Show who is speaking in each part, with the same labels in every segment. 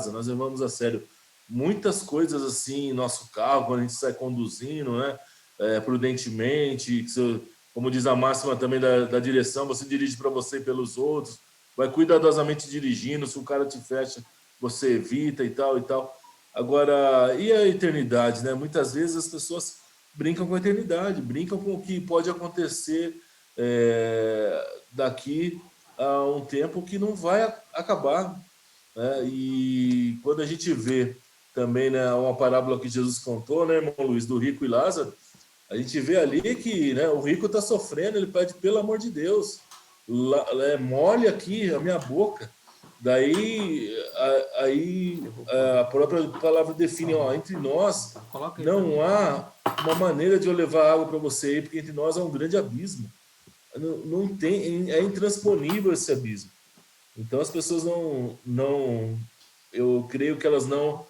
Speaker 1: casa, nós levamos a sério muitas coisas assim em nosso carro, quando a gente sai conduzindo, né? Prudentemente, como diz a máxima também da direção, você dirige para você e pelos outros, vai cuidadosamente dirigindo, se o cara te fecha, você evita e tal e tal. Agora, e a eternidade, né? Muitas vezes as pessoas brincam com a eternidade, brincam com o que pode acontecer daqui a um tempo que não vai acabar, né? E quando a gente vê também, né, uma parábola que Jesus contou, né, irmão Luiz, do rico e Lázaro, a gente vê ali que, né, o rico está sofrendo, ele pede, pelo amor de Deus, molhe aqui a minha boca. Daí a própria palavra define, ó, entre nós não há uma maneira de eu levar água para você aí, porque entre nós há um grande abismo. Não tem, é intransponível esse abismo. Então as pessoas não, eu creio que elas não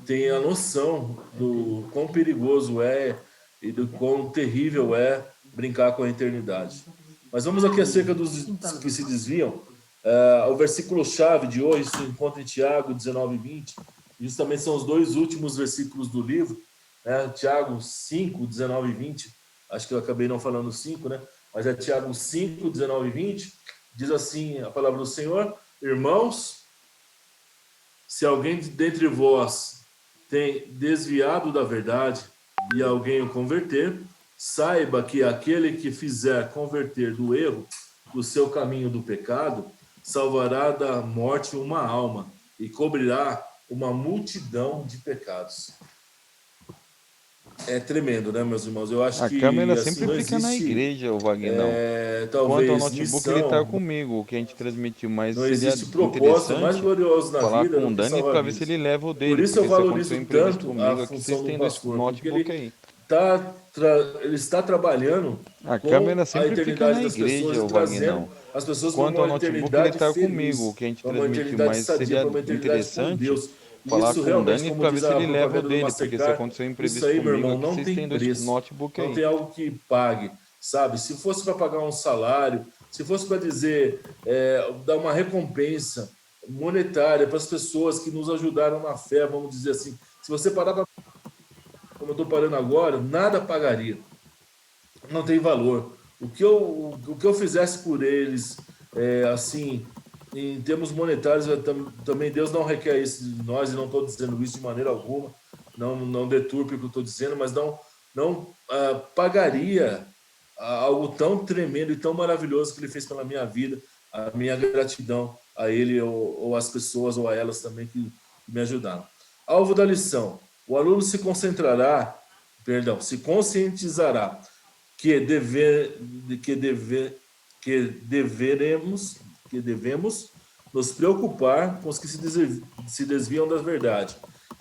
Speaker 1: têm a noção do quão perigoso é e do quão terrível é brincar com a eternidade. Mas vamos aqui acerca dos que se desviam. O versículo-chave de hoje se encontra em Tiago 19 e 20. Justamente são os dois últimos versículos do livro. Tiago 5, 19 e 20. Acho que eu acabei não falando 5, né? Mas é Tiago 5, 19 e 20. Diz assim a palavra do Senhor: irmãos, se alguém dentre vós tem desviado da verdade e alguém o converter, saiba que aquele que fizer converter do erro do seu caminho do pecado, salvará da morte uma alma e cobrirá uma multidão de pecados. É tremendo, né, meus irmãos? Eu acho
Speaker 2: A
Speaker 1: que
Speaker 2: câmera
Speaker 1: assim
Speaker 2: sempre
Speaker 1: não
Speaker 2: fica na
Speaker 1: existe,
Speaker 2: igreja, o Vagnão. Quanto ao
Speaker 1: talvez
Speaker 2: notebook, ele tá
Speaker 1: missão,
Speaker 2: comigo, o que a gente transmitiu, mas
Speaker 1: não
Speaker 2: seria
Speaker 1: existe propósito mais
Speaker 2: interessante
Speaker 1: glorioso na
Speaker 2: falar
Speaker 1: vida
Speaker 2: com
Speaker 1: do
Speaker 2: o
Speaker 1: que
Speaker 2: Dani
Speaker 1: salvar
Speaker 2: para ver se
Speaker 1: vidas.
Speaker 2: ele leva o
Speaker 1: Por
Speaker 2: dele,
Speaker 1: isso eu
Speaker 2: porque se acontecer um
Speaker 1: valorizo
Speaker 2: imprevisto
Speaker 1: tanto a
Speaker 2: comigo aqui, vocês
Speaker 1: função do
Speaker 2: têm esse
Speaker 1: pastor, porque
Speaker 2: notebook aí.
Speaker 1: ele está trabalhando
Speaker 2: A
Speaker 1: com
Speaker 2: câmera
Speaker 1: a
Speaker 2: sempre fica
Speaker 1: eternidade
Speaker 2: na
Speaker 1: das pessoas
Speaker 2: igreja,
Speaker 1: e
Speaker 2: o
Speaker 1: trazendo
Speaker 2: Vagnão.
Speaker 1: as pessoas para
Speaker 2: Quanto
Speaker 1: uma
Speaker 2: ao notebook, ele
Speaker 1: eternidade
Speaker 2: tá comigo, o
Speaker 1: feliz,
Speaker 2: que a gente
Speaker 1: para uma
Speaker 2: transmitiu,
Speaker 1: eternidade
Speaker 2: mas
Speaker 1: sadia,
Speaker 2: seria
Speaker 1: para uma eternidade com
Speaker 2: interessante
Speaker 1: Deus. E
Speaker 2: falar
Speaker 1: isso
Speaker 2: com o
Speaker 1: realmente,
Speaker 2: Dani
Speaker 1: como
Speaker 2: para ver
Speaker 1: diz
Speaker 2: se
Speaker 1: a
Speaker 2: ele leva o
Speaker 1: propaganda do
Speaker 2: dele, porque se
Speaker 1: Mastercard,
Speaker 2: acontecer um
Speaker 1: isso
Speaker 2: imprevisto
Speaker 1: aí, meu
Speaker 2: comigo
Speaker 1: irmão,
Speaker 2: aqui,
Speaker 1: não
Speaker 2: vocês
Speaker 1: tem
Speaker 2: têm dois
Speaker 1: preço,
Speaker 2: notebook
Speaker 1: não
Speaker 2: aí.
Speaker 1: tem algo que pague, sabe? Se fosse para pagar um salário, se fosse para dizer, dar uma recompensa monetária para as pessoas que nos ajudaram na fé, vamos dizer assim, se você parar para, como eu estou parando agora, nada pagaria, não tem valor. O que eu fizesse por eles, assim, em termos monetários, também Deus não requer isso de nós, e não estou dizendo isso de maneira alguma, não deturpe o que eu estou dizendo, mas não pagaria algo tão tremendo e tão maravilhoso que Ele fez pela minha vida, a minha gratidão a Ele ou às pessoas ou a elas também que me ajudaram. Alvo da lição: o aluno se conscientizará que deveremos que devemos nos preocupar com os que se desviam da verdade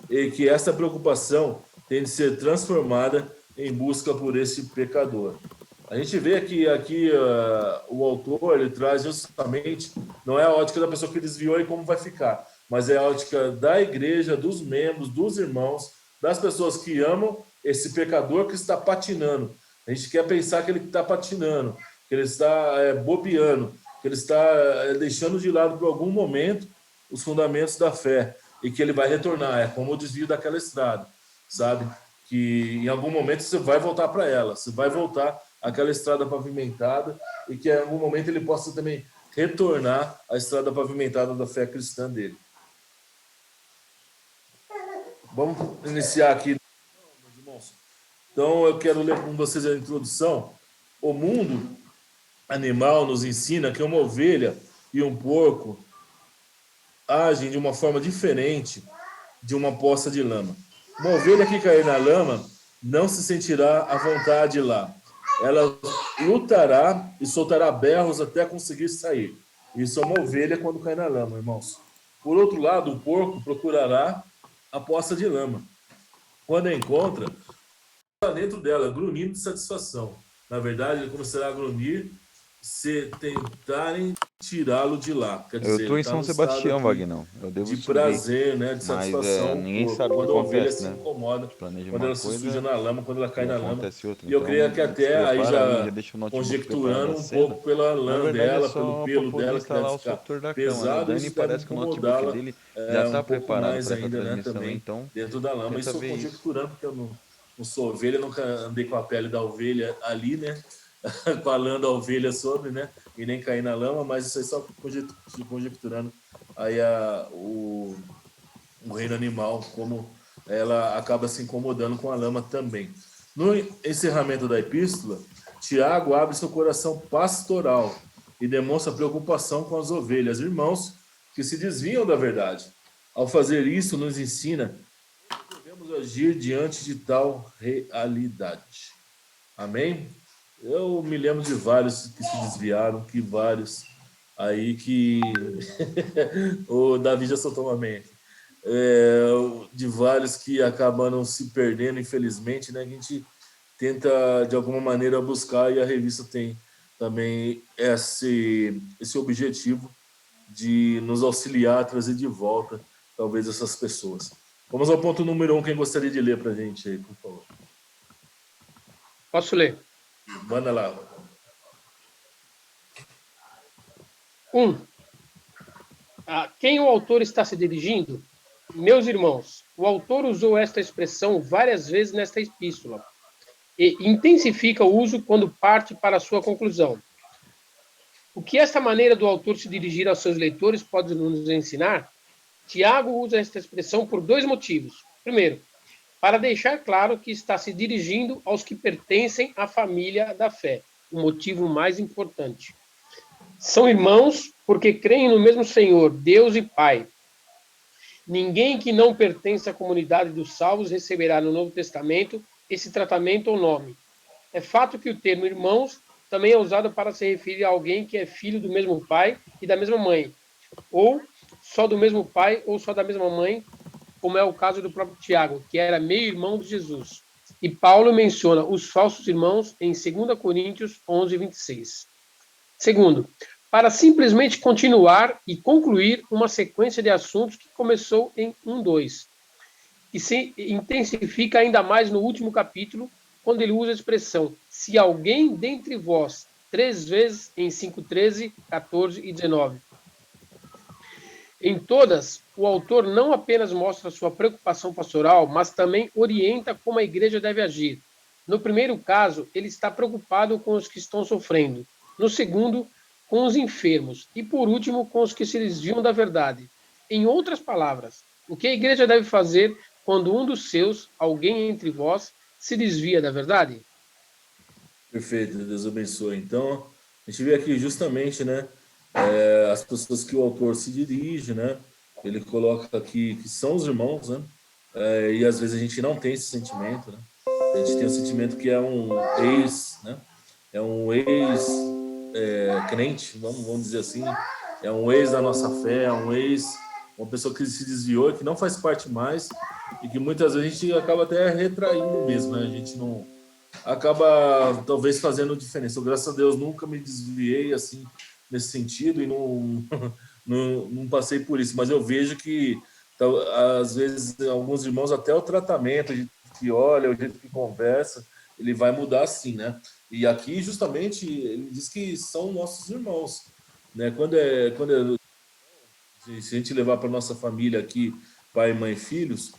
Speaker 1: e que essa preocupação tem de ser transformada em busca por esse pecador. A gente vê que aqui o autor ele traz justamente, não é a ótica da pessoa que desviou e como vai ficar, mas é a ótica da igreja, dos membros, dos irmãos, das pessoas que amam esse pecador que está patinando. A gente quer pensar que ele está patinando, que ele está bobeando, que ele está deixando de lado por algum momento os fundamentos da fé e que ele vai retornar. É como o desvio daquela estrada, sabe? Que em algum momento você vai voltar para ela, você vai voltar àquela estrada pavimentada e que em algum momento ele possa também retornar à estrada pavimentada da fé cristã dele. Vamos iniciar aqui, meus irmãos. Então, eu quero ler com vocês a introdução. O mundo animal nos ensina que uma ovelha e um porco agem de uma forma diferente de uma poça de lama. Uma ovelha que cair na lama não se sentirá à vontade lá. Ela lutará e soltará berros até conseguir sair. Isso é uma ovelha quando cai na lama, irmãos. Por outro lado, o porco procurará a poça de lama. Quando a encontra, está dentro dela, grunhindo de satisfação. Na verdade, ele começará a grunhir se tentarem tirá-lo de lá. Quer
Speaker 2: Eu
Speaker 1: dizer,
Speaker 2: tô
Speaker 1: ele
Speaker 2: em
Speaker 1: está
Speaker 2: São
Speaker 1: no estado
Speaker 2: Sebastião,
Speaker 1: aqui
Speaker 2: Vagnão. Eu devo
Speaker 1: de
Speaker 2: subir.
Speaker 1: prazer, né, de
Speaker 2: Mas
Speaker 1: satisfação,
Speaker 2: ninguém sabe o que
Speaker 1: quando a ovelha
Speaker 2: acontece,
Speaker 1: se
Speaker 2: né? A
Speaker 1: incomoda,
Speaker 2: gente planeja
Speaker 1: quando
Speaker 2: uma
Speaker 1: ela se suja
Speaker 2: coisa
Speaker 1: na lama, quando ela cai
Speaker 2: e
Speaker 1: na lama.
Speaker 2: acontece outra.
Speaker 1: E eu creio
Speaker 2: Então,
Speaker 1: que até aí
Speaker 2: desprepara ali, já
Speaker 1: já
Speaker 2: deixa o notebook preparado
Speaker 1: conjecturando
Speaker 2: da
Speaker 1: um
Speaker 2: cena.
Speaker 1: pouco pela
Speaker 2: Na
Speaker 1: lã
Speaker 2: verdade, é
Speaker 1: dela, pelo
Speaker 2: só para
Speaker 1: pelo
Speaker 2: poder
Speaker 1: dela, que deve
Speaker 2: instalar o
Speaker 1: ficar
Speaker 2: software da câmera. O
Speaker 1: pesado,
Speaker 2: Dani
Speaker 1: isso deve
Speaker 2: parece que o notebook
Speaker 1: incomodá-la
Speaker 2: dele já tá
Speaker 1: um pouco
Speaker 2: preparado
Speaker 1: mais
Speaker 2: para essa
Speaker 1: ainda, né,
Speaker 2: transmissão,
Speaker 1: também
Speaker 2: então
Speaker 1: dentro da lama.
Speaker 2: tenta
Speaker 1: Isso eu
Speaker 2: ver isso.
Speaker 1: conjecturando, porque eu não sou ovelha, nunca andei com a pele da ovelha ali, né, com a lã da ovelha sobre, né, e nem cair na lama, mas isso aí só conjecturando aí o reino animal, como ela acaba se incomodando com a lama também. No encerramento da epístola, Tiago abre seu coração pastoral e demonstra preocupação com as ovelhas, irmãos que se desviam da verdade. Ao fazer isso, nos ensina como devemos agir diante de tal realidade. Amém? Eu me lembro de vários que se desviaram, que vários aí que o Davi já soltou uma amém. De vários que acabaram se perdendo, infelizmente, né? A gente tenta de alguma maneira buscar e a revista tem também esse objetivo de nos auxiliar, trazer de volta talvez essas pessoas. Vamos ao ponto número 1, quem gostaria de ler para a gente aí, por favor.
Speaker 3: Posso ler?
Speaker 1: Manda lá.
Speaker 3: 1. A quem o autor está se dirigindo? Meus irmãos, o autor usou esta expressão várias vezes nesta epístola e intensifica o uso quando parte para a sua conclusão. O que esta maneira do autor se dirigir aos seus leitores pode nos ensinar? Tiago usa esta expressão por 2 motivos. Primeiro, para deixar claro que está se dirigindo aos que pertencem à família da fé, o motivo mais importante. São irmãos porque creem no mesmo Senhor, Deus e Pai. Ninguém que não pertence à comunidade dos salvos receberá no Novo Testamento esse tratamento ou nome. É fato que o termo irmãos também é usado para se referir a alguém que é filho do mesmo pai e da mesma mãe, ou só do mesmo pai ou só da mesma mãe, como é o caso do próprio Tiago, que era meio-irmão de Jesus. E Paulo menciona os falsos irmãos em 2 Coríntios 11:26. Segundo, para simplesmente continuar e concluir uma sequência de assuntos que começou em 1:2, que se intensifica ainda mais no último capítulo, quando ele usa a expressão se alguém dentre vós, 3 vezes em 5:13, 14 e 19. Em todas, o autor não apenas mostra sua preocupação pastoral, mas também orienta como a igreja deve agir. No primeiro caso, ele está preocupado com os que estão sofrendo. No segundo, com os enfermos. E por último, com os que se desviam da verdade. Em outras palavras, o que a igreja deve fazer quando um dos seus, alguém entre vós, se desvia da verdade?
Speaker 1: Perfeito, Deus abençoe. Então, a gente vê aqui justamente, né, as pessoas que o autor se dirige, né, ele coloca aqui que são os irmãos, né, e às vezes a gente não tem esse sentimento, né, a gente tem o sentimento que é um ex, né, é um ex-crente, vamos dizer assim, é um ex da nossa fé, é um ex, uma pessoa que se desviou, que não faz parte mais e que muitas vezes a gente acaba até retraindo mesmo, né, a gente não acaba talvez fazendo diferença. Eu, graças a Deus, nunca me desviei assim nesse sentido e não passei por isso, mas eu vejo que às vezes alguns irmãos até o tratamento, o jeito que olha, o jeito que conversa, ele vai mudar assim, né? E aqui justamente ele diz que são nossos irmãos, né? Se a gente levar para nossa família aqui, pai, mãe, filhos,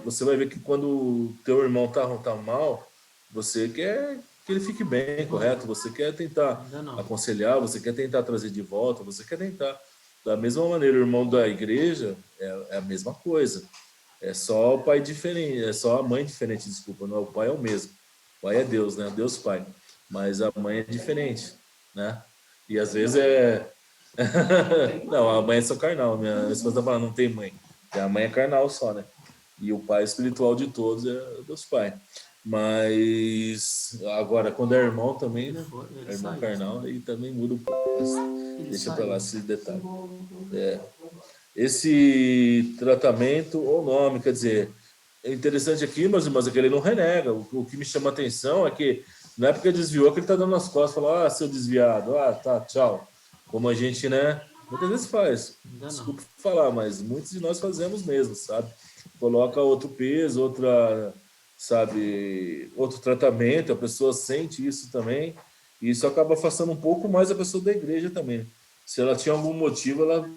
Speaker 1: você vai ver que quando o teu irmão tá mal, você quer que ele fique bem, correto? Você quer tentar aconselhar, você quer tentar trazer de volta, você quer tentar. Da mesma maneira, o irmão da igreja é a mesma coisa. É só o pai diferente, é só a mãe diferente, desculpa, não, o pai é o mesmo. O pai é Deus, né? Deus Pai. Mas a mãe é diferente, né? E às vezes não, a mãe é só carnal. Minha esposa tá falando, não tem mãe. A mãe é carnal só, né? E o pai espiritual de todos é Deus Pai. Mas agora, quando é irmão também, né? É irmão carnal, aí também muda um pouco. Mas deixa pra lá esse detalhe. Esse tratamento ou nome, quer dizer, é interessante aqui, meus irmãos, é que ele não renega. O que me chama a atenção é que não é porque desviou que ele tá dando as costas, falando, seu desviado, tá, tchau. como a gente, né, muitas vezes faz.
Speaker 4: Ainda não.
Speaker 1: Desculpa falar, mas muitos de nós fazemos mesmo, sabe? Coloca outro peso, outra, sabe, outro tratamento, a pessoa sente isso também, e isso acaba afastando um pouco mais a pessoa da igreja também. Se ela tinha algum motivo, ela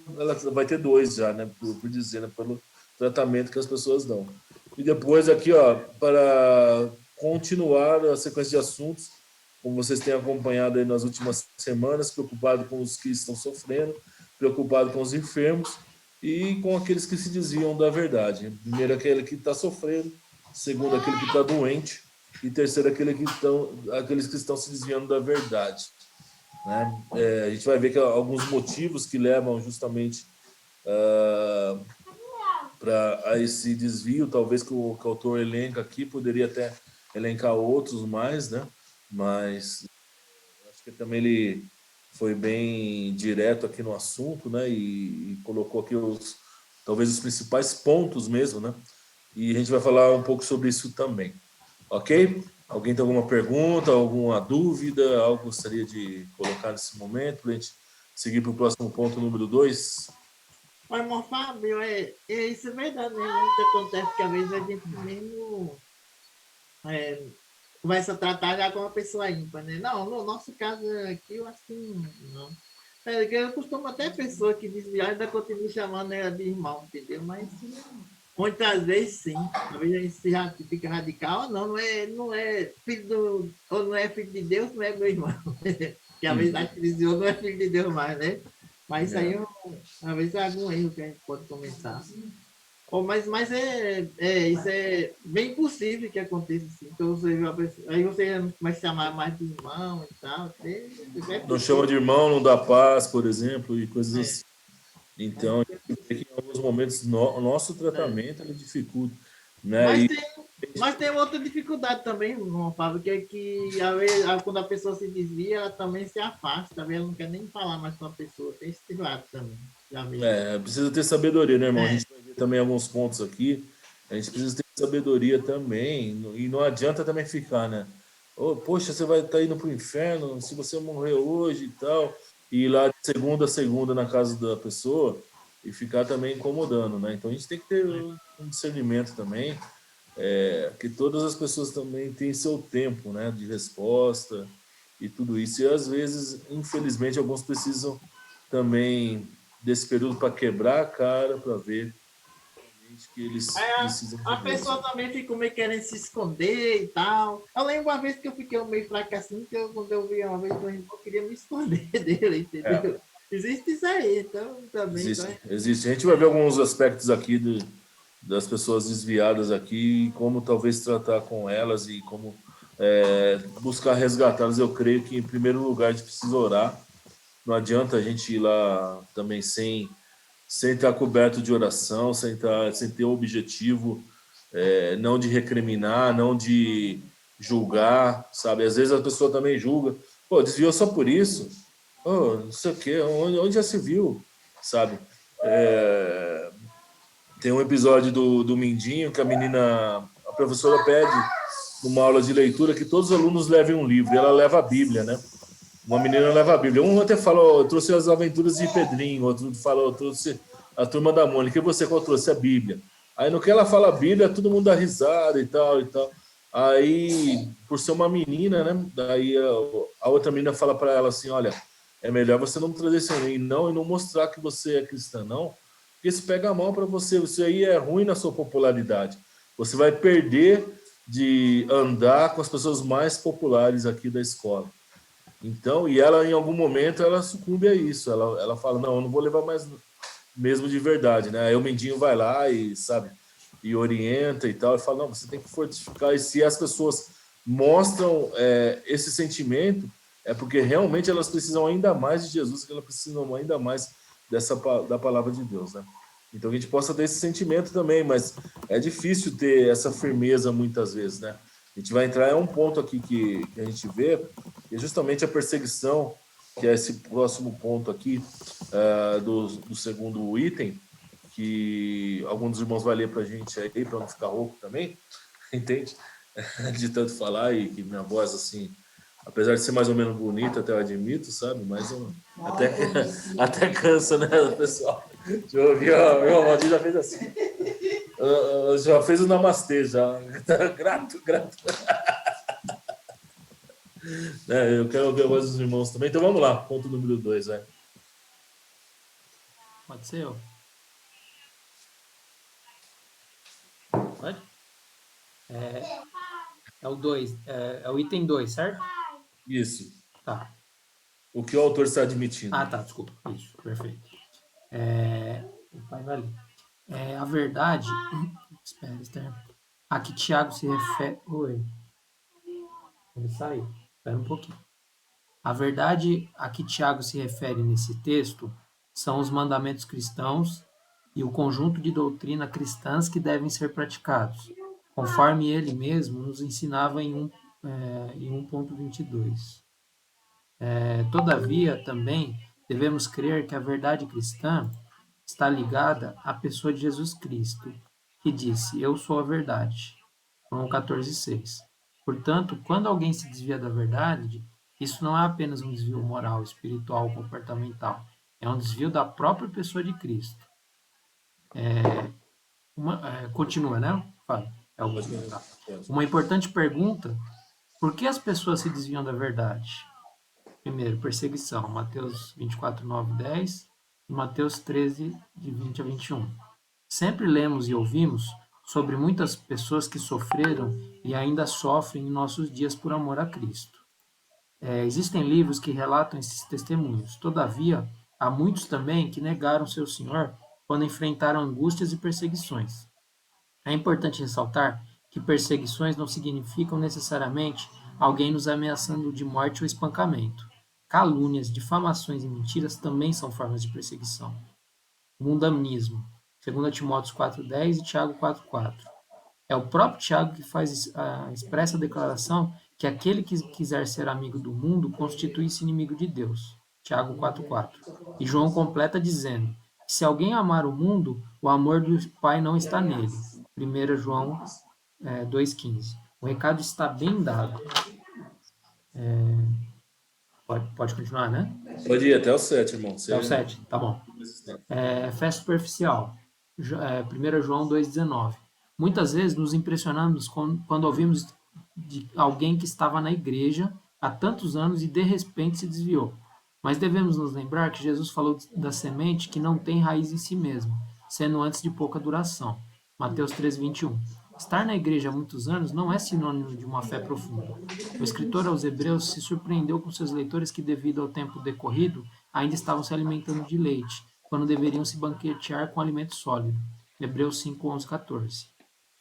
Speaker 1: vai ter dois já, né, por dizer, né, pelo tratamento que as pessoas dão. E depois aqui, ó, para continuar a sequência de assuntos, como vocês têm acompanhado aí nas últimas semanas, preocupado com os que estão sofrendo, preocupado com os enfermos e com aqueles que se desviam da verdade. Primeiro, aquele que está sofrendo, segundo, aquele que está doente, e terceiro, aqueles que estão se desviando da verdade. Né? A gente vai ver que alguns motivos que levam justamente para esse desvio, talvez que o autor elenca aqui, poderia até elencar outros mais, né? Mas acho que também ele foi bem direto aqui no assunto, né? E colocou aqui talvez os principais pontos mesmo, né? E a gente vai falar um pouco sobre isso também, ok? Alguém tem alguma pergunta, alguma dúvida, algo que gostaria de colocar nesse momento, para a gente seguir para o próximo ponto, número 2?
Speaker 4: Mas, irmão Fábio, isso é verdade, né? Muito acontece que às vezes a gente mesmo começa a tratar já como uma pessoa ímpar, né? Não, no nosso caso aqui, eu acho que não. Eu costumo até pessoa que desviar ainda continua chamando ela de irmão, entendeu? Mas muitas vezes sim. Às vezes a gente fica radical, não é filho ou não é filho de Deus, não é meu irmão. Que às vezes a gente desviou, não é filho de Deus mais, né? Mas isso aí, às vezes, é algum erro que a gente pode começar. Mas isso é bem possível que aconteça assim. Então, aí você vai chamar mais de irmão e tal.
Speaker 1: Não chama de irmão, não dá paz, por exemplo, e coisas assim. Então, em alguns momentos, o nosso tratamento ele dificulta. Né?
Speaker 4: Mas tem outra dificuldade também, Fábio, que é que quando a pessoa se desvia, ela também se afasta, ela não quer nem falar mais com a pessoa. Tem esse lado também.
Speaker 1: Precisa ter sabedoria, né, irmão? A gente vai ver também alguns pontos aqui. A gente precisa ter sabedoria também. E não adianta também ficar, né? Poxa, você vai estar indo para o inferno se você morrer hoje e tal. E ir lá de segunda a segunda na casa da pessoa e ficar também incomodando, né? Então a gente tem que ter um discernimento também. Que todas as pessoas também têm seu tempo, né, de resposta e tudo isso. E às vezes, infelizmente, alguns precisam também desse período para quebrar a cara, para ver que eles precisam de
Speaker 4: a pessoa
Speaker 1: Deus.
Speaker 4: também fica meio querendo se esconder e tal. Eu lembro uma vez que eu fiquei meio fraco assim, que quando eu vi uma vez, eu queria me esconder dele, entendeu? Existe isso aí, então também.
Speaker 1: Existe. A gente vai ver alguns aspectos aqui das pessoas desviadas aqui, e como talvez tratar com elas e como buscar resgatá-las. Eu creio que, em primeiro lugar, a gente precisa orar. Não adianta a gente ir lá também sem estar coberto de oração, sem ter o objetivo, não de recriminar, não de julgar, sabe? Às vezes a pessoa também julga. Pô, desviou só por isso? Pô, não sei o quê, onde já se viu, sabe? Tem um episódio do Mindinho que a professora pede numa aula de leitura que todos os alunos levem um livro, e ela leva a Bíblia, né? Uma menina leva a Bíblia. Um até falou, eu trouxe as aventuras de Pedrinho, outro falou, eu trouxe a turma da Mônica, e você qual trouxe? A Bíblia. Aí no que ela fala a Bíblia, todo mundo dá risada e tal e tal. Aí, por ser uma menina, né? Daí a outra menina fala para ela assim, olha, é melhor você não trazer isso aí, não, e não mostrar que você é cristã, não, porque isso pega a mão para você. Isso aí é ruim na sua popularidade. Você vai perder de andar com as pessoas mais populares aqui da escola. Então, e ela, em algum momento, ela sucumbe a isso. Ela fala, não, eu não vou levar mais mesmo de verdade, né? Aí o Mendinho vai lá e, sabe, e orienta e tal, e fala, não, você tem que fortificar. E se as pessoas mostram esse sentimento, é porque realmente elas precisam ainda mais de Jesus, que elas precisam ainda mais da palavra de Deus, né? Então a gente possa ter esse sentimento também, mas é difícil ter essa firmeza muitas vezes, né? A gente vai entrar em um ponto aqui que a gente vê, que é justamente a perseguição, que é esse próximo ponto aqui do segundo item, que alguns dos irmãos vai ler para a gente aí, para não ficar rouco também, entende? De tanto falar e que minha voz, assim, Apesar de ser mais ou menos bonito, até eu admito, sabe? Mas até cansa, né, pessoal? Deixa eu ouvir, o Valdir já fez assim. Já fez o namastê, já. Grato. Eu quero ouvir a voz dos irmãos também. Então vamos lá, ponto número 2, vai.
Speaker 5: Pode ser eu. Pode? É o 2. É o item 2, certo?
Speaker 1: Isso.
Speaker 5: Tá.
Speaker 1: O que o autor está admitindo.
Speaker 5: Ah, tá, desculpa. Isso, perfeito. O pai vai ler. A verdade. Espera, Esther. A que Tiago se refere. Oi. Ele saiu. Espera um pouquinho. A verdade a que Tiago se refere nesse texto são os mandamentos cristãos e o conjunto de doutrina cristãs que devem ser praticados, conforme ele mesmo nos ensinava em 1.22. Todavia, também devemos crer que a verdade cristã está ligada à pessoa de Jesus Cristo, que disse: Eu sou a verdade. João 14,6. Portanto, quando alguém se desvia da verdade, isso não é apenas um desvio moral, espiritual ou comportamental. É um desvio da própria pessoa de Cristo. Continua, né, Fábio? Tá. Uma importante pergunta: por que as pessoas se desviam da verdade? Primeiro, perseguição. Mateus 24, 9 e 10 e Mateus 13, de 20 a 21. Sempre lemos e ouvimos sobre muitas pessoas que sofreram e ainda sofrem em nossos dias por amor a Cristo. Existem livros que relatam esses testemunhos. Todavia, há muitos também que negaram seu Senhor quando enfrentaram angústias e perseguições. É importante ressaltar que perseguições não significam necessariamente alguém nos ameaçando de morte ou espancamento. Calúnias, difamações e mentiras também são formas de perseguição. Mundanismo, 2 Timóteo 4,10 e Tiago 4,4. É o próprio Tiago que faz a expressa declaração que aquele que quiser ser amigo do mundo constitui-se inimigo de Deus. Tiago 4,4. E João completa dizendo que se alguém amar o mundo, o amor do Pai não está nele. 1 João 2,15. O recado está bem dado. Pode continuar, né?
Speaker 1: Pode ir até o 7, irmão.
Speaker 5: Até o 7, tá bom. Fé superficial. 1 João 2,19. Muitas vezes nos impressionamos quando ouvimos de alguém que estava na igreja há tantos anos e de repente se desviou. Mas devemos nos lembrar que Jesus falou da semente que não tem raiz em si mesmo, sendo antes de pouca duração. Mateus 3,21. Estar na igreja há muitos anos não é sinônimo de uma fé profunda. O escritor aos Hebreus se surpreendeu com seus leitores que, devido ao tempo decorrido, ainda estavam se alimentando de leite, quando deveriam se banquetear com alimento sólido. Hebreus 5, 11, 14.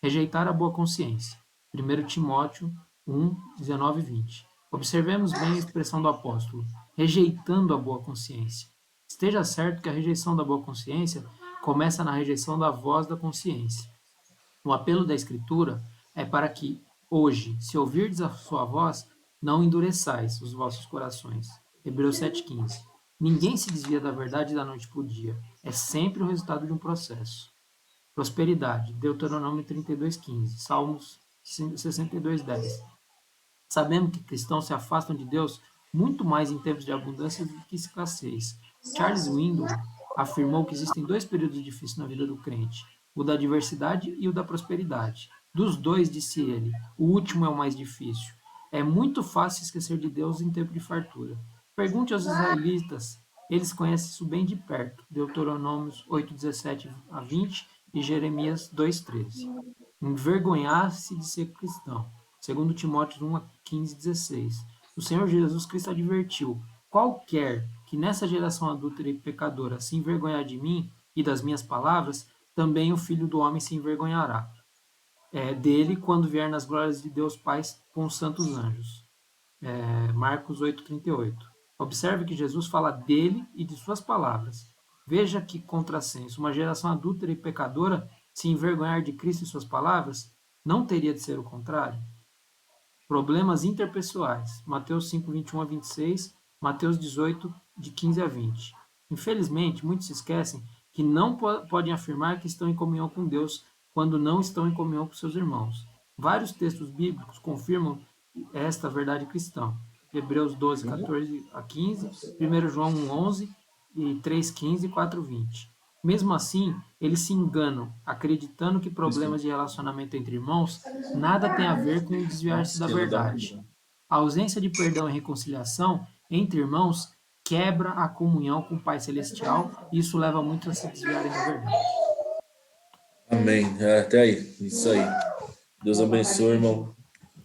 Speaker 5: Rejeitar a boa consciência. 1 Timóteo 1, 19 e 20. Observemos bem a expressão do apóstolo, rejeitando a boa consciência. Esteja certo que a rejeição da boa consciência começa na rejeição da voz da consciência. O apelo da Escritura é para que, hoje, se ouvirdes a sua voz, não endureçais os vossos corações. Hebreus 7,15. Ninguém se desvia da verdade da noite para o dia. É sempre o resultado de um processo. Prosperidade. Deuteronômio 32,15. Salmos 62,10. Sabemos que cristãos se afastam de Deus muito mais em tempos de abundância do que escassez. Charles Window afirmou que existem dois períodos difíceis na vida do crente: o da adversidade e o da prosperidade. Dos dois, disse ele, o último é o mais difícil. É muito fácil esquecer de Deus em tempo de fartura. Pergunte aos israelitas, eles conhecem isso bem de perto. Deuteronômios 8:17 a 20 e Jeremias 2:13. Envergonhar-se de ser cristão. 2 Timóteo 1:15 e 16. O Senhor Jesus Cristo advertiu: qualquer que nessa geração adúltera e pecadora se envergonhar de mim e das minhas palavras, também o Filho do Homem se envergonhará dele quando vier nas glórias de Deus Pai com os santos anjos. Marcos 8:38. Observe que Jesus fala dele e de suas palavras. Veja que contrassenso. Uma geração adúltera e pecadora se envergonhar de Cristo e suas palavras, não teria de ser o contrário? Problemas interpessoais. Mateus 5:21 a 26, Mateus 18, de 15 a 20. Infelizmente, muitos se esquecem que não podem afirmar que estão em comunhão com Deus quando não estão em comunhão com seus irmãos. Vários textos bíblicos confirmam esta verdade cristã. Hebreus 12, 14 a 15, 1 João 1, 11 e 3, 15 e 4, 20. Mesmo assim, eles se enganam, acreditando que problemas de relacionamento entre irmãos nada tem a ver com desviar-se da verdade. A ausência de perdão e reconciliação entre irmãos quebra a comunhão com o Pai Celestial e isso leva muito a se desviarem da verdade.
Speaker 1: Amém. Até aí. Isso aí. Deus abençoe, irmão.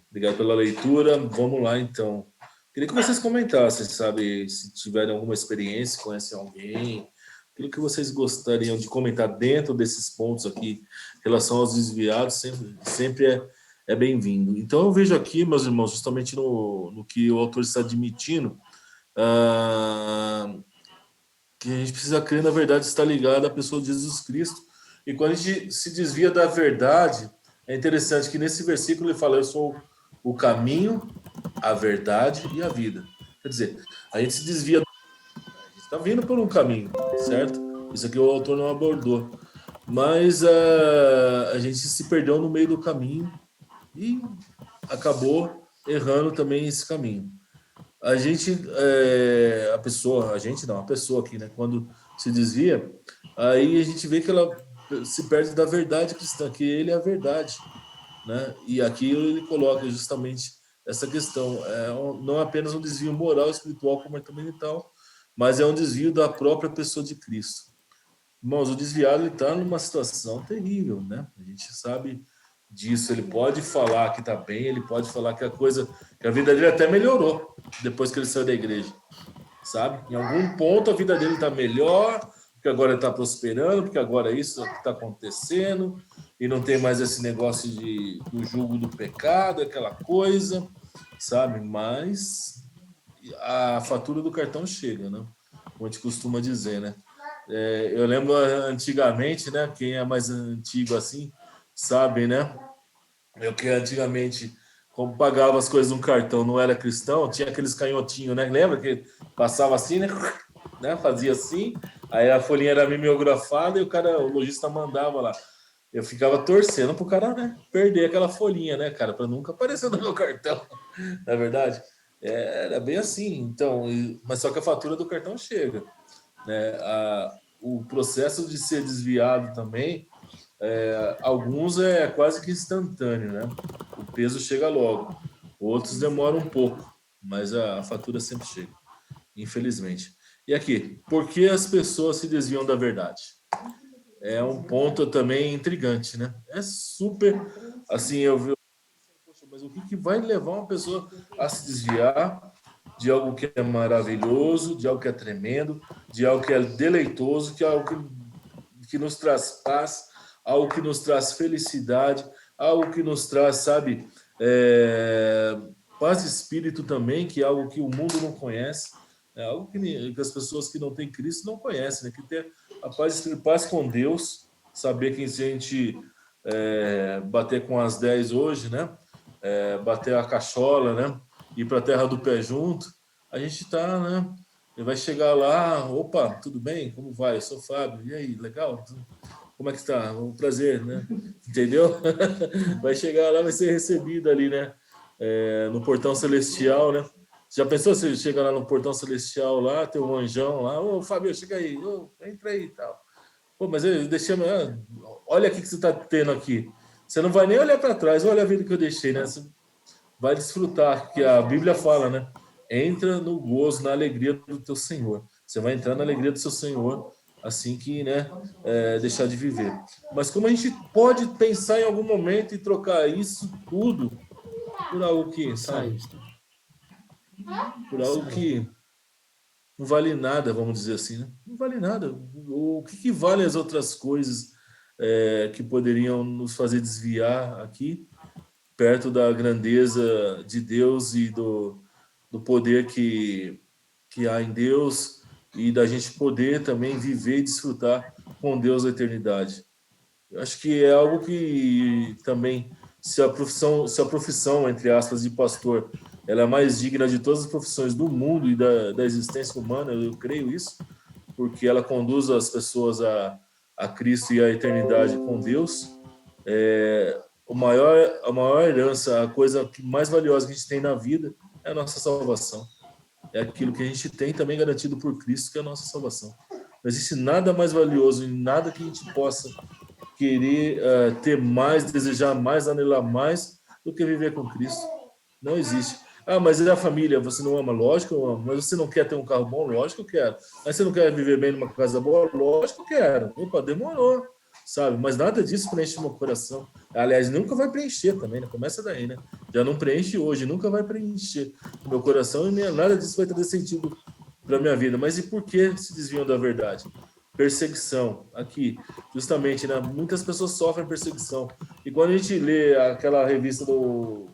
Speaker 1: Obrigado pela leitura. Vamos lá, então. Queria que vocês comentassem, sabe, se tiverem alguma experiência, conhecem alguém, aquilo que vocês gostariam de comentar dentro desses pontos aqui, em relação aos desviados, sempre é bem-vindo. Então, eu vejo aqui, meus irmãos, justamente no que o autor está admitindo, que a gente precisa crer na verdade, estar ligado à pessoa de Jesus Cristo. E quando a gente se desvia da verdade, é interessante que nesse versículo ele fala: eu sou o caminho, a verdade e a vida. Quer dizer, a gente se desvia, a gente está vindo por um caminho, certo? Isso aqui o autor não abordou. Mas a gente se perdeu no meio do caminho e acabou errando também esse caminho. A pessoa aqui, né? Quando se desvia, aí a gente vê que ela se perde da verdade cristã, que ele é a verdade, né? E aqui ele coloca justamente essa questão. Não apenas um desvio moral, espiritual, comportamental, mas é um desvio da própria pessoa de Cristo. Irmãos, o desviado está numa situação terrível, né? A gente sabe disso. Ele pode falar que está bem, ele pode falar que a vida dele até melhorou depois que ele saiu da igreja, sabe? Em algum ponto a vida dele está melhor, porque agora ele está prosperando, porque agora isso está acontecendo e não tem mais esse negócio do jugo do pecado, aquela coisa, sabe? Mas a fatura do cartão chega, né? Como a gente costuma dizer, né? Eu lembro antigamente, né? Quem é mais antigo assim sabe, né? Eu que antigamente, como pagava as coisas num cartão, não era cristão, tinha aqueles canhotinhos, né? Lembra que passava assim, né? Fazia assim, aí a folhinha era mimeografada e o lojista mandava lá. Eu ficava torcendo pro cara, né, perder aquela folhinha, né, cara, para nunca aparecer no meu cartão. Na verdade, era bem assim. Então, mas só que a fatura do cartão chega, né? O processo de ser desviado também, alguns é quase que instantâneo, né? O peso chega logo. Outros demoram um pouco, mas a fatura sempre chega, infelizmente. E aqui, por que as pessoas se desviam da verdade? É um ponto também intrigante, né? É super, assim, poxa, mas o que vai levar uma pessoa a se desviar de algo que é maravilhoso, de algo que é tremendo, de algo que é deleitoso, que é algo que nos traz paz, algo que nos traz felicidade, algo que nos traz, sabe, paz de espírito também, que é algo que o mundo não conhece, é algo que as pessoas que não têm Cristo não conhecem, né? Que ter a paz com Deus, saber que se a gente bater com as 10 hoje, né? Bater a cachola, né? Ir para a terra do pé junto, a gente está, né? Ele vai chegar lá, opa, tudo bem? Como vai? Eu sou o Fábio. E aí, legal? Como é que está? Um prazer, né? Entendeu? Vai chegar lá, vai ser recebido ali, né? No portão celestial, né? Já pensou se chega lá no portão celestial lá, tem um anjão lá, ô Fábio, chega aí, entra aí e tal. Pô, mas eu deixei, olha o que você está tendo aqui. Você não vai nem olhar para trás, olha a vida que eu deixei, né? Você vai desfrutar, que a Bíblia fala, né? Entra no gozo, na alegria do teu Senhor. Você vai entrar na alegria do seu Senhor assim que, né, deixar de viver. Mas como a gente pode pensar em algum momento e trocar isso tudo por algo que, sabe? Por algo que não vale nada, vamos dizer assim, né? Não vale nada. O que vale as outras coisas que poderiam nos fazer desviar aqui, perto da grandeza de Deus e do poder que há em Deus e da gente poder também viver e desfrutar com Deus a eternidade. Eu acho que é algo que também, se a profissão, entre aspas, de pastor, ela é mais digna de todas as profissões do mundo e da existência humana, eu creio isso, porque ela conduz as pessoas a Cristo e a eternidade com Deus. A maior herança, a coisa mais valiosa que a gente tem na vida é a nossa salvação. É aquilo que a gente tem também garantido por Cristo, que é a nossa salvação. Não existe nada mais valioso e nada que a gente possa querer ter mais, desejar mais, anelar mais do que viver com Cristo. Não existe. Ah, mas é a família, você não ama? Lógico, eu amo. Mas você não quer ter um carro bom? Lógico que eu quero. Mas você não quer viver bem numa casa boa? Lógico que eu quero. Opa, demorou, sabe? Mas nada disso preenche meu coração. Aliás, nunca vai preencher também, né? Começa daí, né? Já não preenche hoje, nunca vai preencher meu coração e nada disso vai ter sentido para minha vida. Mas e por que se desviam da verdade? Perseguição. Aqui, justamente, né? Muitas pessoas sofrem perseguição. E quando a gente lê aquela revista do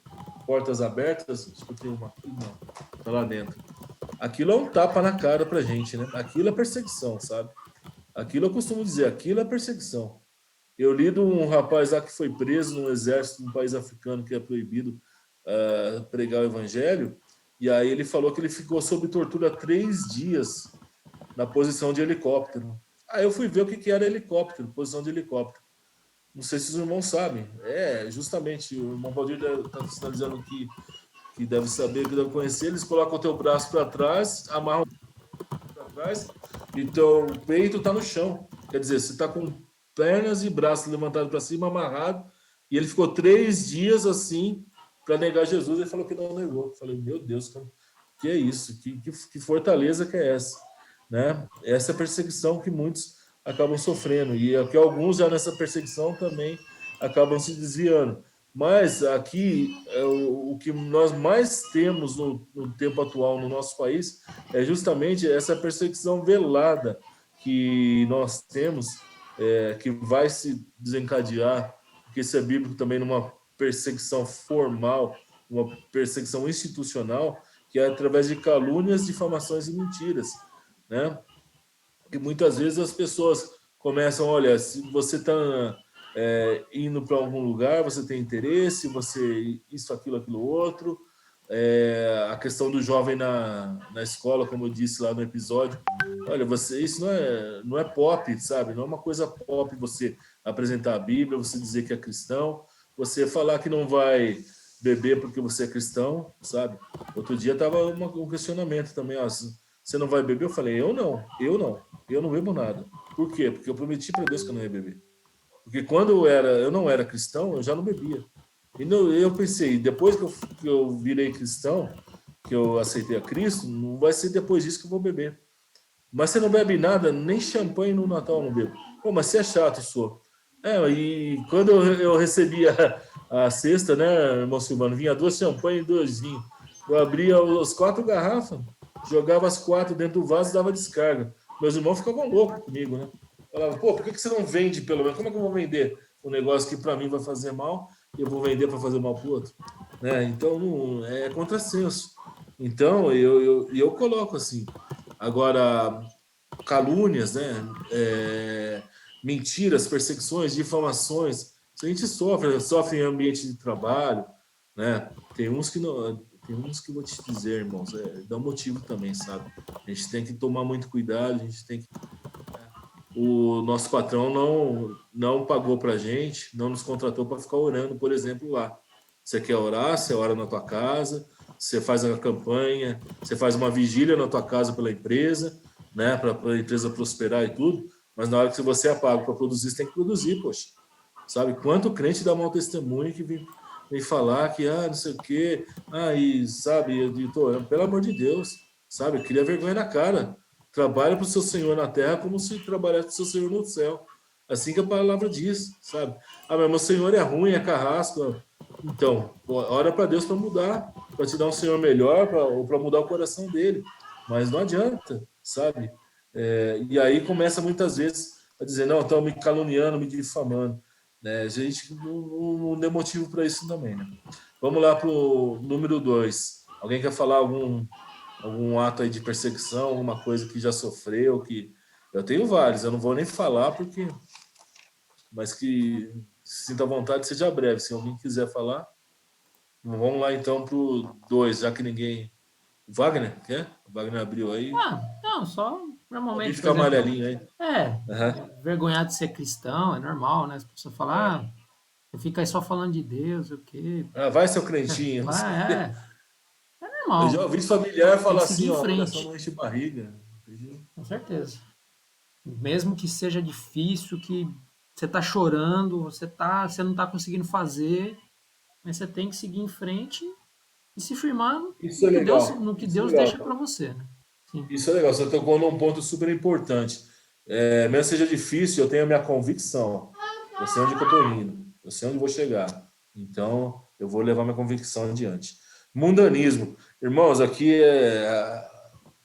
Speaker 1: Portas Abertas, acho que eu tenho uma aqui, não, tá lá dentro. Aquilo é um tapa na cara pra gente, né? Aquilo é perseguição, sabe? Aquilo eu costumo dizer, aquilo é perseguição. Eu li de um rapaz lá que foi preso no exército de um país africano que é proibido pregar o evangelho, e aí ele falou que ele ficou sob tortura 3 dias na posição de helicóptero. Aí eu fui ver o que era helicóptero, posição de helicóptero. Não sei se os irmãos sabem. Justamente, o irmão Valdir está sinalizando que deve saber, que deve conhecer. Eles colocam o teu braço para trás, amarram para trás e teu peito está no chão. Quer dizer, você está com pernas e braços levantados para cima, amarrado, e ele ficou 3 dias assim para negar Jesus. Ele falou que não negou. Eu falei, meu Deus, cara, que é isso? Que fortaleza que é essa? Né? Essa é a perseguição que muitos acabam sofrendo, e que alguns já nessa perseguição também acabam se desviando. Mas aqui, o que nós mais temos no tempo atual no nosso país é justamente essa perseguição velada que nós temos, que vai se desencadear, porque isso é bíblico também, numa perseguição formal, uma perseguição institucional, que é através de calúnias, difamações e mentiras, né? Que muitas vezes as pessoas começam, olha, se você está indo para algum lugar, você tem interesse, você isso, aquilo, outro. A questão do jovem na escola, como eu disse lá no episódio, olha, isso não é pop, sabe? Não é uma coisa pop você apresentar a Bíblia, você dizer que é cristão, você falar que não vai beber porque você é cristão, sabe? Outro dia estava um questionamento também, você não vai beber? Eu falei, eu não bebo nada. Por quê? Porque eu prometi para Deus que eu não ia beber. Porque quando eu não era cristão, eu já não bebia. E eu pensei, depois que eu virei cristão, que eu aceitei a Cristo, não vai ser depois disso que eu vou beber. Mas você não bebe nada, nem champanhe no Natal eu não bebo. Pô, mas você é chato, sou. E quando eu recebia a cesta, né, irmão Silvano, vinha 2 champanhe e 2 vinhos. Eu abria as 4 garrafas, jogava as 4 dentro do vaso e dava descarga. Meus irmãos ficavam loucos comigo, né? Falavam, pô, por que você não vende pelo menos? Como é que eu vou vender um negócio que para mim vai fazer mal e eu vou vender para fazer mal para o outro? Né? Então, é contrassenso. Então, eu coloco assim. Agora, calúnias, né? Mentiras, perseguições, difamações, a gente sofre em ambiente de trabalho, né? Tem uns que vou te dizer, irmãos, dá um motivo também, sabe? A gente tem que tomar muito cuidado, a gente tem que... O nosso patrão não pagou pra gente, não nos contratou para ficar orando, por exemplo, lá. Você quer orar, você ora na tua casa, você faz a campanha, você faz uma vigília na tua casa pela empresa, né? Para a empresa prosperar e tudo, mas na hora que você é pago para produzir, você tem que produzir, poxa. Sabe? Quanto crente dá mau testemunho que vem falar que, não sei o quê, e sabe, editor, pelo amor de Deus, sabe? Cria vergonha na cara. Trabalha para o seu Senhor na terra como se trabalhasse para o seu Senhor no céu. Assim que a palavra diz, sabe? Mas meu Senhor é ruim, é carrasco. Então, ora para Deus para mudar, para te dar um Senhor melhor, ou para mudar o coração dele. Mas não adianta, sabe? E aí começa muitas vezes a dizer, não, estão me caluniando, me difamando. A gente não deu motivo para isso também, né? Vamos lá para o número 2. Alguém quer falar algum ato aí de perseguição, alguma coisa que já sofreu? Que eu tenho vários, eu não vou nem falar, mas que se sinta à vontade, seja breve. Se alguém quiser falar, vamos lá então para o 2, já que ninguém... Wagner, quer? O Wagner abriu aí.
Speaker 5: Não, só normalmente.
Speaker 1: Fica amarelinho aí.
Speaker 5: Vergonhado de ser cristão, é normal, né? As pessoas falam, você fica aí só falando de Deus, o quê?
Speaker 1: Vai, seu crentinho.
Speaker 5: normal.
Speaker 1: Eu já ouvi familiar falar
Speaker 5: Tem que seguir
Speaker 1: assim,
Speaker 5: em
Speaker 1: ó, a
Speaker 5: frente.
Speaker 1: oração não enche barriga.
Speaker 5: Com certeza. Mesmo que seja difícil, que você está chorando, você não está conseguindo fazer, mas você tem que seguir em frente e se firmar
Speaker 1: Isso é
Speaker 5: no
Speaker 1: legal.
Speaker 5: que
Speaker 1: Isso é
Speaker 5: Deus deixa para
Speaker 1: legal.
Speaker 5: você, né? Sim,
Speaker 1: Isso é legal. Você tocou num ponto super importante. Mesmo seja difícil, eu tenho a minha convicção. Eu sei onde que eu estou indo. Eu sei onde vou chegar. Então, eu vou levar minha convicção adiante. Mundanismo. Irmãos, aqui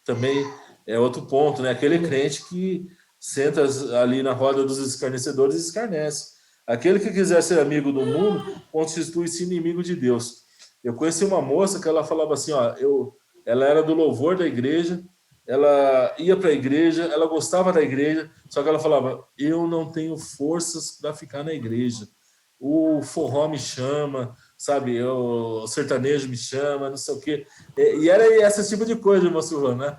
Speaker 1: também é outro ponto, né? Aquele crente que senta ali na roda dos escarnecedores e escarnece. Aquele que quiser ser amigo do mundo constitui-se inimigo de Deus. Eu conheci uma moça que ela falava assim, ó, ela era do louvor da igreja, ela ia para a igreja, ela gostava da igreja, só que ela falava, eu não tenho forças para ficar na igreja. O forró me chama, sabe? O sertanejo me chama, não sei o quê. E era esse tipo de coisa, irmão Silvano, né?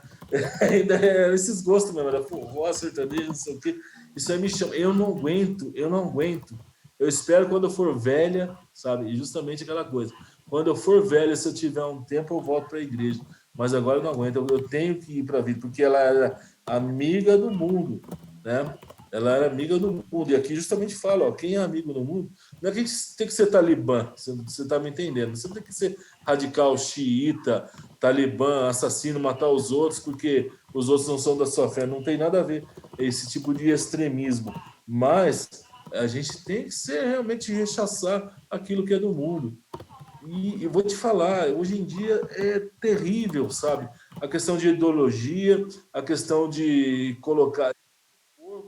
Speaker 1: Ainda eram esses gostos mesmo, era forró, sertanejo, não sei o quê. Isso aí me chama. Eu não aguento, eu não aguento. Eu espero quando eu for velha, sabe? E justamente aquela coisa. Quando eu for velha, se eu tiver um tempo, eu volto para a igreja. Mas agora eu não aguento, eu tenho que ir para a vida, porque ela era amiga do mundo, né? Ela era amiga do mundo. E aqui justamente fala, ó, quem é amigo do mundo, não é que tem que ser talibã, você está me entendendo. Você tem que ser radical, xiita, talibã, assassino, matar os outros, porque os outros não são da sua fé. Não tem nada a ver esse tipo de extremismo. Mas a gente tem que ser realmente rechaçar aquilo que é do mundo. E eu vou te falar, hoje em dia é terrível, sabe? A questão de ideologia, a questão de colocar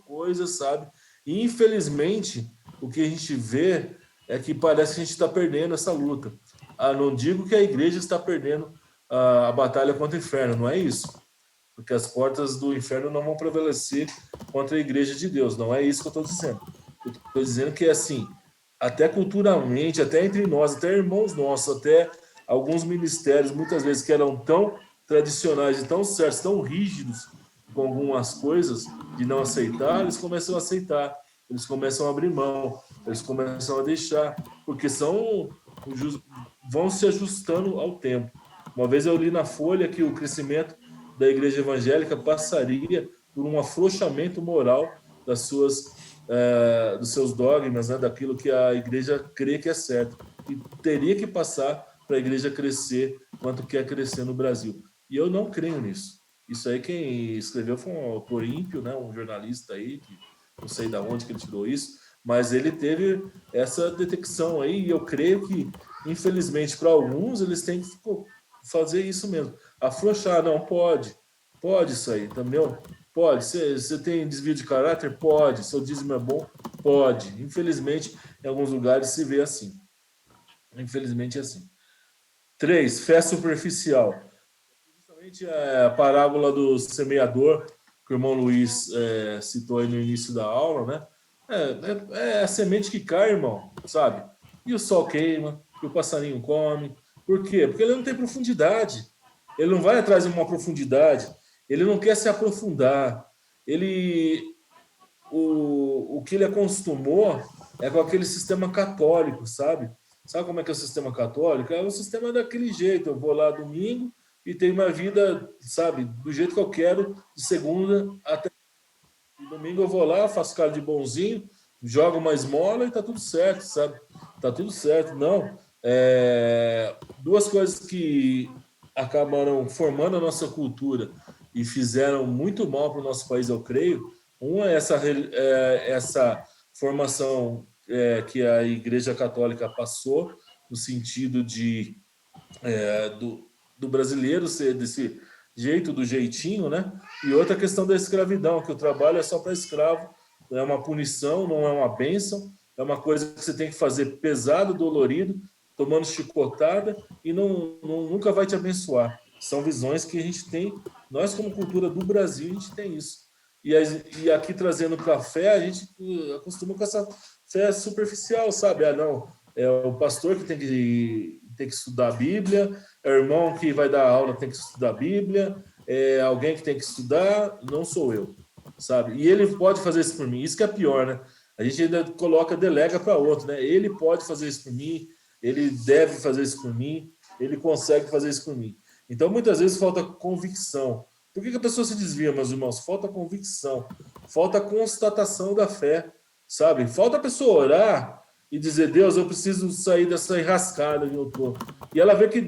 Speaker 1: coisas, sabe? E, infelizmente, o que a gente vê é que parece que a gente está perdendo essa luta. Não digo que a igreja está perdendo a batalha contra o inferno, não é isso. Porque as portas do inferno não vão prevalecer contra a igreja de Deus, não é isso que eu estou dizendo. Eu estou dizendo que, assim, até culturalmente, até entre nós, até irmãos nossos, até alguns ministérios, muitas vezes, que eram tão tradicionais e tão certos, tão rígidos com algumas coisas, de não aceitar, eles começam a aceitar, eles começam a abrir mão, eles começam a deixar, porque vão se ajustando ao tempo. Uma vez eu li na Folha que o crescimento da igreja evangélica passaria por um afrouxamento moral dos seus dogmas, né, daquilo que a igreja crê que é certo. E teria que passar para a igreja crescer quanto quer crescer no Brasil. E eu não creio nisso. Isso aí quem escreveu foi um autor ímpio, né, um jornalista aí, que não sei de onde que ele tirou isso, mas ele teve essa detecção aí, e eu creio que, infelizmente, para alguns, eles têm que fazer isso mesmo. Afrouxar, não, pode isso aí, entendeu? Pode. Você tem desvio de caráter? Pode. Seu dízimo é bom? Pode. Infelizmente, em alguns lugares se vê assim. Infelizmente é assim. 3, fé superficial. Justamente a parábola do semeador, que o irmão Luiz citou aí no início da aula, né? É a semente que cai, irmão, sabe? E o sol queima, e o passarinho come. Por quê? Porque ele não tem profundidade. Ele não vai atrás de uma profundidade. Ele não quer se aprofundar. O que ele acostumou é com aquele sistema católico, sabe? Sabe como é que é o sistema católico? É o sistema daquele jeito. Eu vou lá domingo e tenho uma vida, sabe, do jeito que eu quero, de segunda até domingo eu vou lá, faço cara de bonzinho, jogo uma esmola e tá tudo certo, sabe? Tá tudo certo. Não. Duas coisas que acabaram formando a nossa cultura e fizeram muito mal para o nosso país, eu creio. Uma é essa formação que a Igreja Católica passou, no sentido do brasileiro ser desse jeito, do jeitinho, né? E outra questão da escravidão, que o trabalho é só para escravo, é uma punição, não é uma bênção, é uma coisa que você tem que fazer pesado, dolorido, tomando chicotada e nunca vai te abençoar. São visões que a gente tem, nós como cultura do Brasil, a gente tem isso. E aqui trazendo para a fé, a gente acostuma com essa fé superficial, sabe? Não, é o pastor que tem que estudar a Bíblia, é o irmão que vai dar aula tem que estudar a Bíblia, é alguém que tem que estudar, não sou eu, sabe? E ele pode fazer isso por mim, isso que é pior, né? A gente ainda delega para outro, né? Ele pode fazer isso por mim, ele deve fazer isso por mim, ele consegue fazer isso por mim. Então, muitas vezes falta convicção. Por que a pessoa se desvia, meus irmãos? Falta convicção, falta constatação da fé, sabe? Falta a pessoa orar e dizer, Deus, eu preciso sair dessa enrascada que eu estou. E ela vê que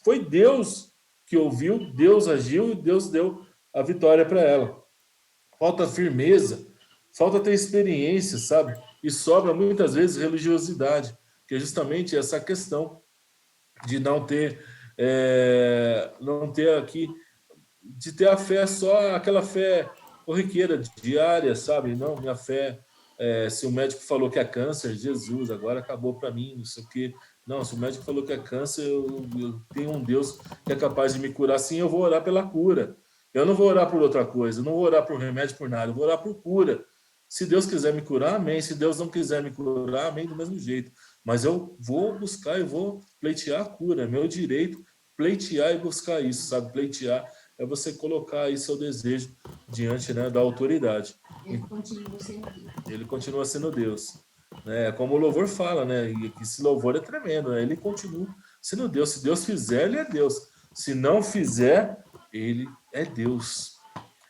Speaker 1: foi Deus que ouviu, Deus agiu e Deus deu a vitória para ela. Falta firmeza, falta ter experiência, sabe? E sobra muitas vezes religiosidade, que é justamente essa questão de não ter aqui, de ter a fé só aquela fé corriqueira, diária, sabe? Não, minha fé, se o médico falou que é câncer, Jesus, agora acabou para mim, não sei o quê. Não, se o médico falou que é câncer, eu tenho um Deus que é capaz de me curar, sim, eu vou orar pela cura. Eu não vou orar por outra coisa, eu não vou orar por remédio, por nada, eu vou orar por cura. Se Deus quiser me curar, amém. Se Deus não quiser me curar, amém, do mesmo jeito. Mas eu vou buscar e vou pleitear a cura. É meu direito pleitear e buscar isso, sabe? Pleitear é você colocar aí seu desejo diante, né, da autoridade. Ele continua sendo Deus. Né? Como o louvor fala, né? E esse louvor é tremendo, né? Ele continua sendo Deus. Se Deus fizer, ele é Deus. Se não fizer, ele é Deus.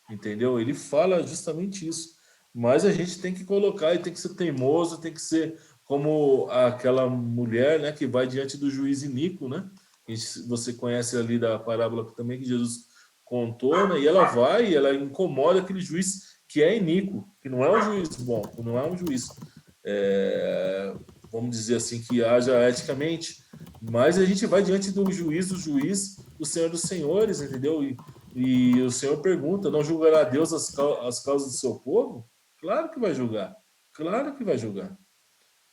Speaker 1: Entendeu? Ele fala justamente isso. Mas a gente tem que colocar e tem que ser teimoso, tem que ser como aquela mulher, né, que vai diante do juiz iníquo, né? Você conhece ali da parábola também que Jesus contou, né? E ela vai e ela incomoda aquele juiz que é iníquo, que não é um juiz bom, que não é um juiz, vamos dizer assim, que haja eticamente. Mas a gente vai diante do juiz, o Senhor dos Senhores, entendeu? E o Senhor pergunta, não julgará Deus as causas do seu povo? Claro que vai julgar. Claro que vai julgar.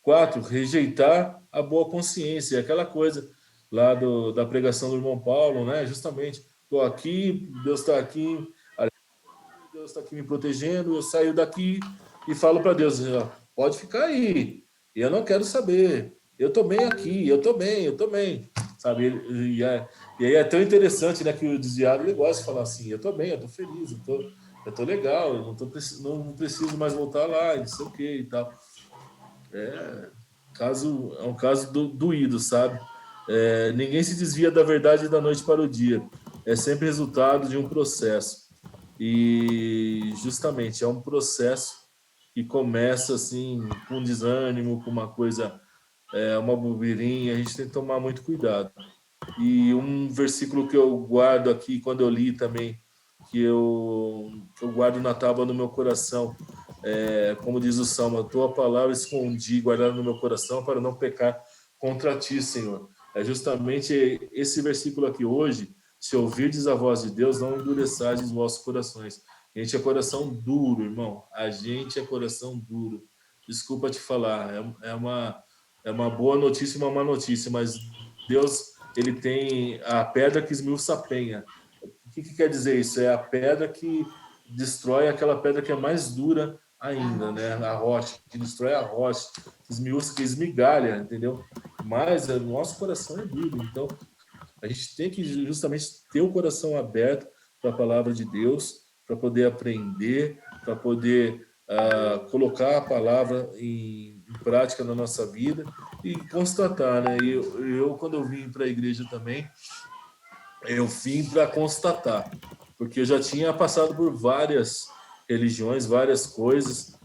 Speaker 1: 4, rejeitar a boa consciência. É aquela coisa lá da pregação do irmão Paulo, né? Justamente, estou aqui, Deus está aqui, Deus está aqui me protegendo, eu saio daqui e falo para Deus, pode ficar aí, eu não quero saber, eu estou bem aqui, eu estou bem, sabe? E aí é tão interessante, né, que o desviado ele gosta de falar assim, eu estou bem, eu estou feliz, eu tô legal, eu não preciso mais voltar lá, não sei o que e tal. É um caso doído, sabe? Ninguém se desvia da verdade da noite para o dia. É sempre resultado de um processo. E justamente é um processo que começa assim com desânimo, com uma coisa, uma bobeirinha. A gente tem que tomar muito cuidado. E um versículo que eu guardo aqui, quando eu li também, que eu guardo na tábua do meu coração, como diz o Salmo, a tua palavra escondi, guardada no meu coração para não pecar contra ti, Senhor. É justamente esse versículo aqui hoje, se ouvirdes a voz de Deus, não endureçais os vossos corações. A gente é coração duro, irmão. A gente é coração duro. Desculpa te falar, é uma boa notícia e uma má notícia, mas Deus, ele tem a pedra que esmiuça a penha. O que quer dizer isso? É a pedra que destrói aquela pedra que é mais dura ainda, né? A rocha, que destrói a rocha, que esmiuça, que esmigalha, entendeu? Mas o nosso coração é duro, então a gente tem que justamente ter o coração aberto para a palavra de Deus, para poder aprender, para poder colocar a palavra em prática na nossa vida e constatar, né? Eu quando eu vim para a igreja também, eu vim para constatar, porque eu já tinha passado por várias religiões, várias coisas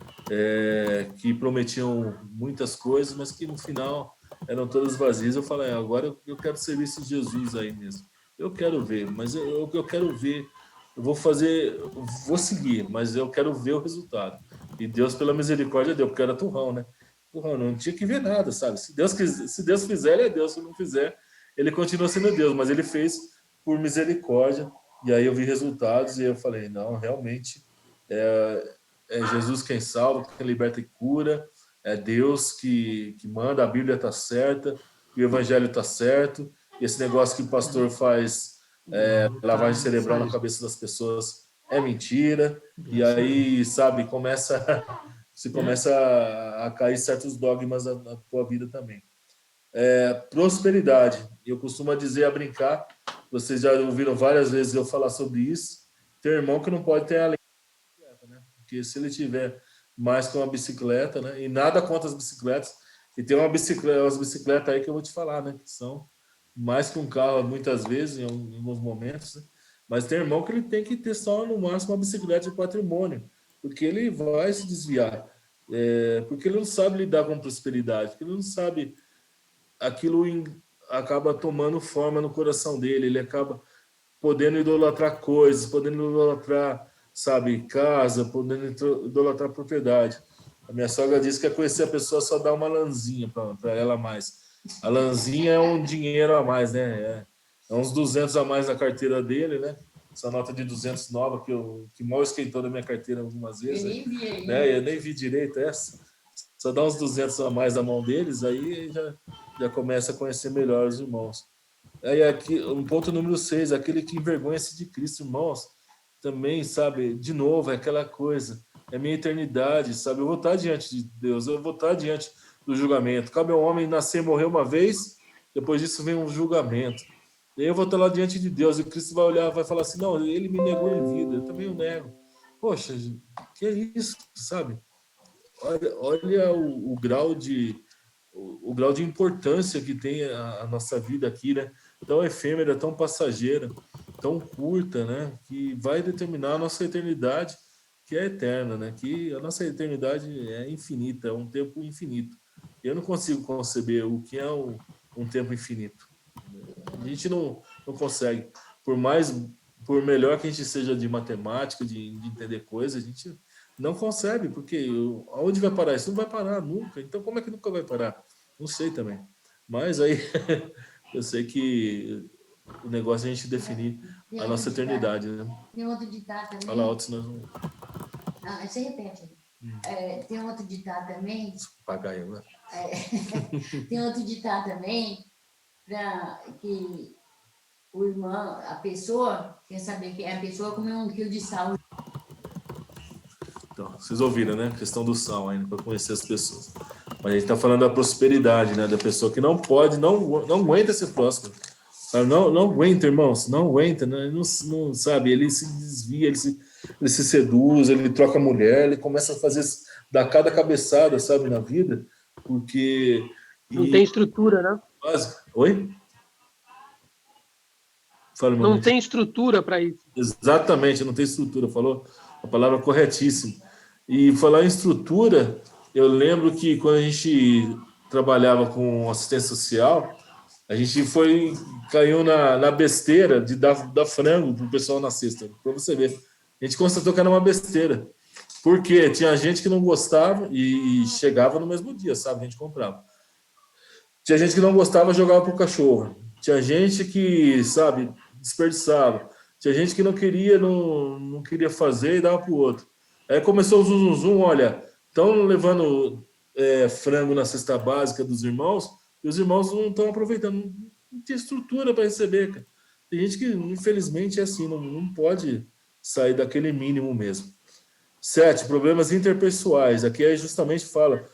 Speaker 1: que prometiam muitas coisas, mas que no final eram todas vazias. Eu falei, agora eu quero servir esse Jesus aí mesmo. Eu quero ver, mas eu quero ver, eu vou seguir, mas eu quero ver o resultado. E Deus, pela misericórdia, deu, porque era turrão, né? Turrão, não tinha que ver nada, sabe? Se Deus fizer, ele é Deus. Se não fizer, ele continua sendo Deus, mas ele fez por misericórdia, e aí eu vi resultados e eu falei, não, realmente é Jesus quem salva, quem liberta e cura, é Deus que manda, a Bíblia está certa, o Evangelho está certo, e esse negócio que o pastor faz, lavagem cerebral na cabeça das pessoas, é mentira, e aí, sabe, começa a cair certos dogmas na tua vida também. Prosperidade. Eu costumo dizer, a brincar, vocês já ouviram várias vezes eu falar sobre isso, tem irmão que não pode ter além da bicicleta, né? Porque se ele tiver mais que uma bicicleta, né? E nada contra as bicicletas, e tem umas bicicletas aí que eu vou te falar, né? Que são mais que um carro muitas vezes, em alguns momentos, né? Mas tem irmão que ele tem que ter só no máximo uma bicicleta de patrimônio, porque ele vai se desviar, porque ele não sabe lidar com prosperidade, porque ele não sabe acaba tomando forma no coração dele, ele acaba podendo idolatrar coisas, podendo idolatrar, sabe, casa, podendo idolatrar propriedade. A minha sogra disse que conhecer a pessoa só dá uma lãzinha para ela a mais. A lãzinha é um dinheiro a mais, né? É uns 200 a mais na carteira dele, né? Essa nota de 200 nova que mal esquentou na minha carteira algumas vezes.
Speaker 4: Eu nem vi aí.
Speaker 1: Né? Eu nem vi direito essa. Só dá uns 200 a mais na mão deles, aí já começa a conhecer melhor os irmãos. Aí aqui, um ponto número 6, aquele que envergonha-se de Cristo, irmãos, também, sabe, de novo, é aquela coisa, é minha eternidade, sabe, eu vou estar diante de Deus, eu vou estar diante do julgamento. Cabe ao homem nascer e morrer uma vez, depois disso vem um julgamento. E aí eu vou estar lá diante de Deus, e Cristo vai olhar, vai falar assim, não, ele me negou em vida, eu também o nego. Poxa, que é isso, sabe? Olha o grau de importância que tem a nossa vida aqui, né? Tão efêmera, tão passageira, tão curta, né? Que vai determinar a nossa eternidade, que é eterna, né? Que a nossa eternidade é infinita, é um tempo infinito. Eu não consigo conceber o que é um tempo infinito. A gente não consegue. Por melhor que a gente seja de matemática, de entender coisas, a gente não concebe, porque aonde vai parar? Isso não vai parar nunca. Então, como é que nunca vai parar? Não sei também. Mas aí, eu sei que o negócio é a gente definir a nossa eternidade, né?
Speaker 6: Tem outro ditado também.
Speaker 1: Fala alto, senão...
Speaker 6: Não, você repete. Tem outro ditado também.
Speaker 1: Papagaio, né?
Speaker 6: Tem outro ditado também, que o irmão, a pessoa, quer saber que a pessoa comeu 1 quilo de sal.
Speaker 1: Então, vocês ouviram, né? A questão do sal ainda, para conhecer as pessoas. Mas a gente está falando da prosperidade, né? Da pessoa que não pode, não aguenta ser próspero. Sabe? Não aguenta, irmãos, não aguenta, né? Não sabe, ele se desvia, ele se seduz, ele troca mulher, ele começa a dar cada cabeçada, sabe, na vida, porque...
Speaker 3: Não tem estrutura, né?
Speaker 1: Oi? Fala,
Speaker 3: não tem estrutura para isso.
Speaker 1: Exatamente, não tem estrutura, falou a palavra corretíssima. E falar em estrutura, eu lembro que quando a gente trabalhava com assistência social, a gente caiu na besteira de dar frango pro pessoal na cesta, para você ver. A gente constatou que era uma besteira, porque tinha gente que não gostava e chegava no mesmo dia, sabe? A gente comprava. Tinha gente que não gostava, jogava pro cachorro. Tinha gente que, sabe, desperdiçava. Tinha gente que não queria fazer e dava pro outro. Aí começou o zum, olha, estão levando frango na cesta básica dos irmãos e os irmãos não estão aproveitando, não tem estrutura para receber, cara. Tem gente que, infelizmente, é assim, não pode sair daquele mínimo mesmo. 7, problemas interpessoais. Aqui aí justamente fala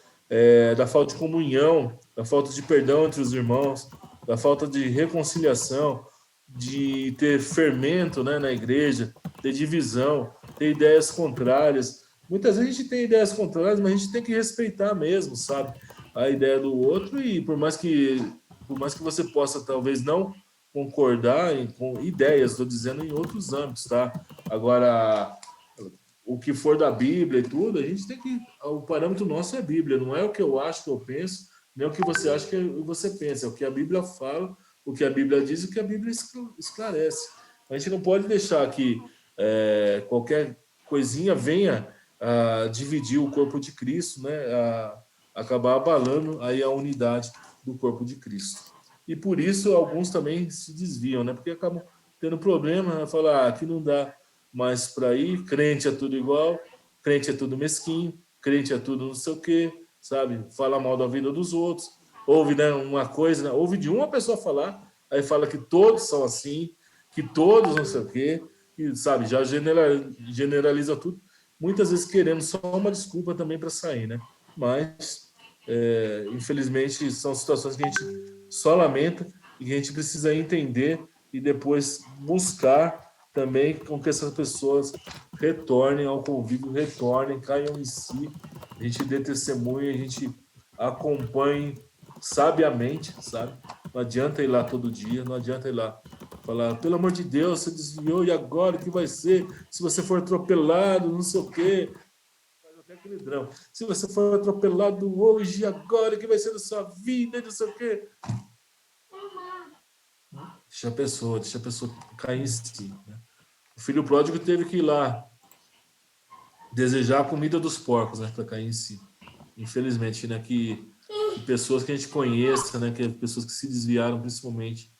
Speaker 1: da falta de comunhão, da falta de perdão entre os irmãos, da falta de reconciliação, de ter fermento, né, na igreja, ter divisão, ter ideias contrárias. Muitas vezes a gente tem ideias contrárias, mas a gente tem que respeitar mesmo, sabe, a ideia do outro, e por mais que você possa talvez não concordar com ideias, estou dizendo em outros âmbitos, tá? Agora, o que for da Bíblia e tudo, a gente tem que... O parâmetro nosso é a Bíblia, não é o que eu acho, que eu penso, nem o que você acha que você pensa, é o que a Bíblia fala, o que a Bíblia diz e o que a Bíblia esclarece. A gente não pode deixar que qualquer coisinha venha a dividir o corpo de Cristo, né? A acabar abalando aí a unidade do corpo de Cristo. E por isso alguns também se desviam, né? Porque acabam tendo problema, falar que não dá mais para ir, crente é tudo igual, crente é tudo mesquinho, crente é tudo não sei o quê, sabe? Fala mal da vida dos outros. Ouve, né, uma coisa, né? Ouve de uma pessoa falar, aí fala que todos são assim, que todos não sei o quê, e, sabe, já generaliza tudo, muitas vezes querendo só uma desculpa também para sair, né? Mas, infelizmente, são situações que a gente só lamenta e que a gente precisa entender e depois buscar também com que essas pessoas retornem ao convívio, retornem, caiam em si, a gente dê testemunho, a gente acompanhe sabiamente, sabe? Não adianta ir lá todo dia, não adianta ir lá falar, pelo amor de Deus, você desviou, e agora o que vai ser? Se você for atropelado, não sei o quê. Faz até aquele drama. Se você for atropelado hoje, agora o que vai ser da sua vida, não sei o quê. Deixa a pessoa cair em si. Né? O filho pródigo teve que ir lá desejar a comida dos porcos, né, para cair em si. Infelizmente, né, que pessoas que a gente conheça, né, que pessoas que se desviaram principalmente,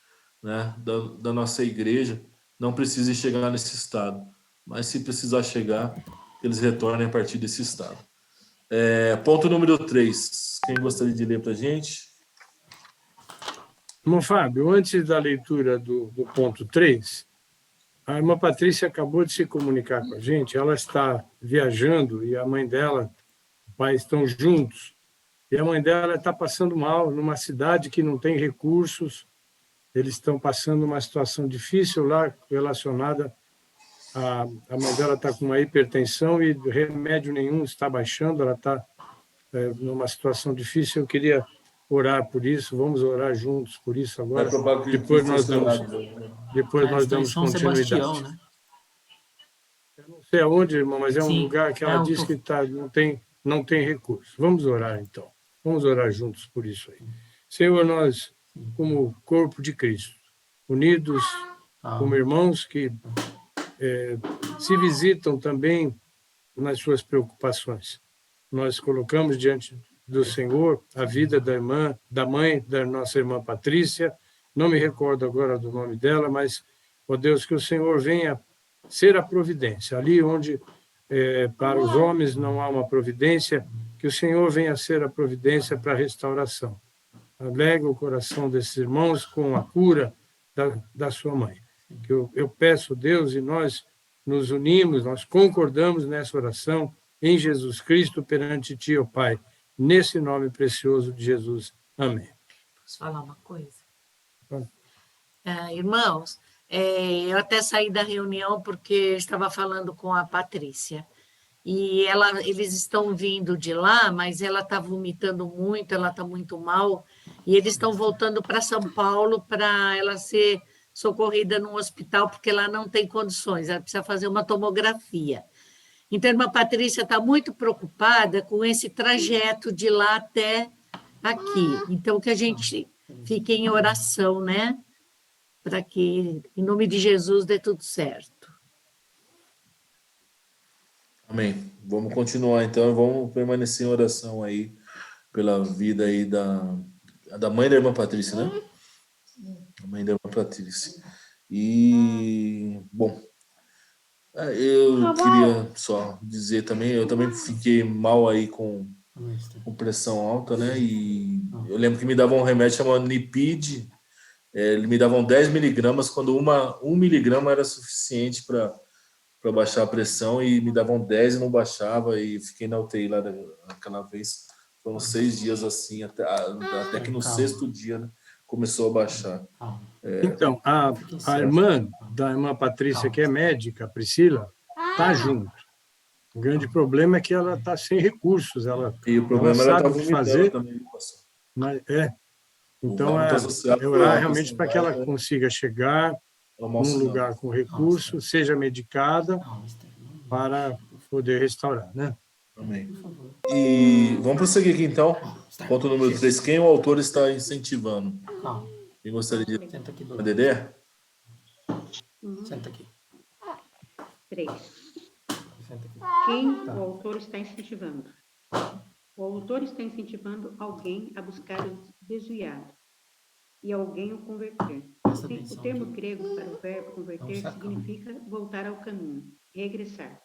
Speaker 1: né, da nossa igreja, não precisem chegar nesse estado, mas se precisar chegar, eles retornem a partir desse estado. Ponto número 3. Quem gostaria de ler para a gente?
Speaker 7: Irmão Fábio, antes da leitura do ponto 3, a irmã Patrícia acabou de se comunicar com a gente, ela está viajando e a mãe dela, o pai estão juntos, e a mãe dela está passando mal numa cidade que não tem recursos, eles estão passando uma situação difícil lá relacionada a mãe dela está com uma hipertensão e remédio nenhum está baixando, ela está numa situação difícil, eu queria orar por isso, vamos orar juntos por isso agora, depois nós damos
Speaker 5: São
Speaker 7: continuidade.
Speaker 5: Sebastião, né?
Speaker 7: Eu não sei aonde, irmão, mas é um
Speaker 5: Sim,
Speaker 7: lugar que ela
Speaker 5: eu
Speaker 7: diz
Speaker 5: tô-
Speaker 7: que não tem recurso. Vamos orar, então. Vamos orar juntos por isso aí. Senhor, nós, como corpo de Cristo, unidos como irmãos que se visitam também nas suas preocupações. Nós colocamos diante do Senhor a vida da mãe da nossa irmã Patrícia, não me recordo agora do nome dela, mas, ó Deus, que o Senhor venha ser a providência. Ali onde para os homens não há uma providência, que o Senhor venha ser a providência para a restauração. Alegra o coração desses irmãos com a cura da sua mãe. Que eu peço, Deus, e nós nos unimos, nós concordamos nessa oração em Jesus Cristo perante Ti, ó Pai, nesse nome precioso de Jesus. Amém.
Speaker 8: Posso falar uma coisa?
Speaker 7: Pode.
Speaker 8: Irmãos, eu até saí da reunião porque estava falando com a Patrícia. E eles estão vindo de lá, mas ela está vomitando muito, ela está muito mal, e eles estão voltando para São Paulo para ela ser socorrida num hospital, porque ela não tem condições, ela precisa fazer uma tomografia. Então, a irmã Patrícia está muito preocupada com esse trajeto de lá até aqui. Então, que a gente fique em oração, né? Para que, em nome de Jesus, dê tudo certo.
Speaker 1: Amém. Vamos continuar, então, vamos permanecer em oração aí pela vida aí da mãe da irmã Patrícia, né? A mãe da irmã Patrícia. E, bom, eu queria só dizer também, eu também fiquei mal aí com pressão alta, né? E eu lembro que me davam um remédio chamado Nipid, eles me davam 10 miligramas, quando 1 miligrama era suficiente para baixar a pressão, e me davam 10 e não baixava, e fiquei na UTI lá aquela vez. Foram 6 dias assim, até que no 6º dia, né, começou a baixar.
Speaker 7: Então, a irmã da irmã Patrícia, que é médica, a Priscila, está junto. O grande problema é que ela está sem recursos,
Speaker 1: E o problema
Speaker 7: ela
Speaker 1: ela
Speaker 7: sabe
Speaker 1: está
Speaker 7: o que
Speaker 1: vomitando
Speaker 7: fazer,
Speaker 1: também, pastor.
Speaker 7: mas então
Speaker 1: vômito associado
Speaker 7: é orar
Speaker 1: com
Speaker 7: realmente para que ela consiga chegar num lugar com recurso, seja medicada para poder restaurar, né?
Speaker 1: Amém. E vamos prosseguir aqui, então. Ponto número 3. Quem o autor está incentivando? Quem gostaria de...
Speaker 5: Senta aqui do
Speaker 1: A
Speaker 5: lado.
Speaker 1: Dedé?
Speaker 5: Senta aqui.
Speaker 9: 3.
Speaker 5: Senta aqui.
Speaker 9: Quem o autor está incentivando? O autor está incentivando alguém a buscar o desviado e alguém o converter.
Speaker 5: Presta
Speaker 9: O
Speaker 5: atenção
Speaker 9: termo
Speaker 5: aqui.
Speaker 9: grego para o verbo converter significa voltar ao caminho, regressar.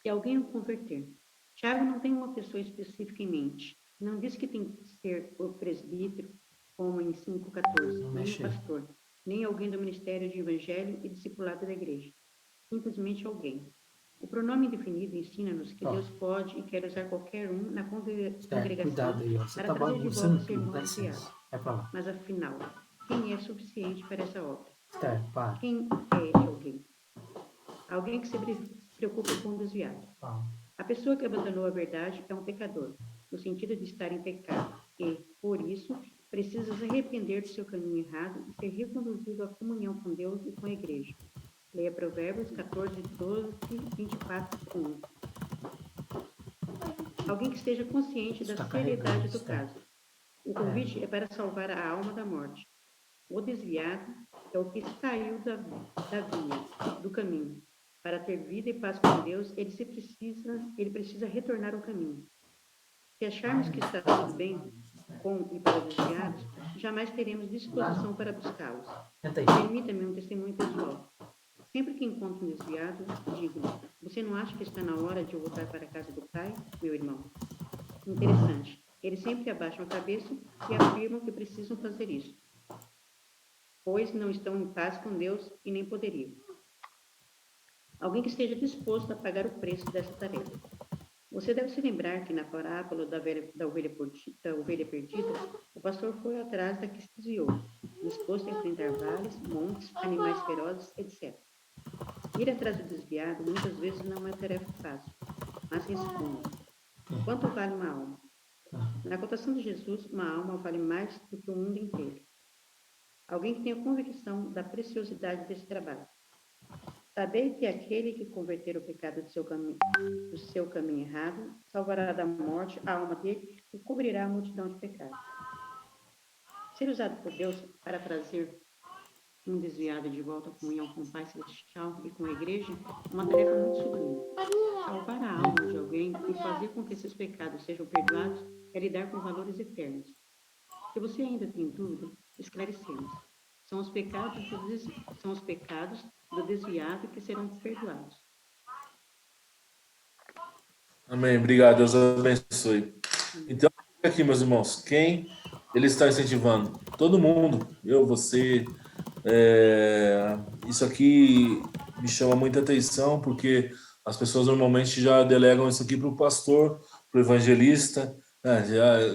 Speaker 9: E alguém o converter. Tiago não tem uma pessoa específica em mente. Não diz que tem que ser o presbítero, como em 5,14, nem o pastor, nem alguém do ministério de evangelho e discipulado da igreja. Simplesmente alguém. O pronome indefinido ensina-nos que Deus pode e quer usar qualquer um na congregação
Speaker 5: Cuidado aí, ó. Você
Speaker 9: para
Speaker 5: está
Speaker 9: trazer de
Speaker 5: bagunçando
Speaker 9: volta o
Speaker 5: tudo,
Speaker 9: sermão
Speaker 5: dá
Speaker 9: desviado.
Speaker 5: licença. Vai para lá.
Speaker 9: Mas afinal, quem é suficiente para essa obra?
Speaker 5: Esther, para.
Speaker 9: Quem é esse alguém? Alguém que se preocupa com o desviado. A pessoa que abandonou a verdade é um pecador, no sentido de estar em pecado, e, por isso, precisa se arrepender do seu caminho errado e ser reconduzido à comunhão com Deus e com a igreja. Leia Provérbios 14, 12, 24, 1. Alguém que esteja consciente da seriedade do caso. O convite é para salvar a alma da morte. O desviado é o que saiu da via, do caminho. Para ter vida e paz com Deus, ele precisa retornar ao caminho. Se acharmos que está tudo bem com e para os desviados, jamais teremos disposição para buscá-los. Permita-me um testemunho pessoal. Sempre que encontro um desviado, digo: você não acha que está na hora de eu voltar para a casa do Pai, meu irmão? Interessante. Eles sempre abaixam a cabeça e afirmam que precisam fazer isso, pois não estão em paz com Deus e nem poderiam. Alguém que esteja disposto a pagar o preço dessa tarefa. Você deve se lembrar que na parábola da ovelha perdida, o pastor foi atrás da que se desviou, disposto a enfrentar vales, montes, animais ferozes, etc. Ir atrás do desviado muitas vezes não é tarefa fácil, mas responda: quanto vale uma alma? Na cotação de Jesus, uma alma vale mais do que o mundo inteiro. Alguém que tenha convicção da preciosidade desse trabalho. Saber que aquele que converter o pecado do seu caminho errado salvará da morte a alma dele e cobrirá a multidão de pecados. Ser usado por Deus para trazer um desviado de volta à comunhão com o Pai Celestial e com a Igreja é uma tarefa muito sublime. Salvar a alma de alguém e fazer com que esses pecados sejam perdoados é lidar com valores eternos. Se você ainda tem dúvida, esclarecemos. São os pecados do desviado que serão perdoados.
Speaker 1: Amém. Obrigado. Deus abençoe. Então, aqui, meus irmãos, quem ele está incentivando? Todo mundo. Eu, você. Isso aqui me chama muita atenção, porque as pessoas normalmente já delegam isso aqui para o pastor, para o evangelista.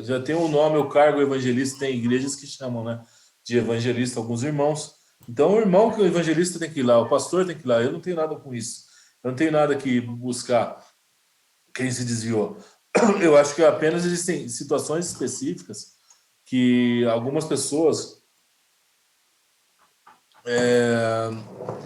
Speaker 1: Já tem um nome, o cargo evangelista, tem igrejas que chamam, né, de evangelista, alguns irmãos. Então, o irmão que o evangelista tem que ir lá, o pastor tem que ir lá. Eu não tenho nada com isso. Eu não tenho nada que buscar quem se desviou. Eu acho que apenas existem situações específicas que algumas pessoas,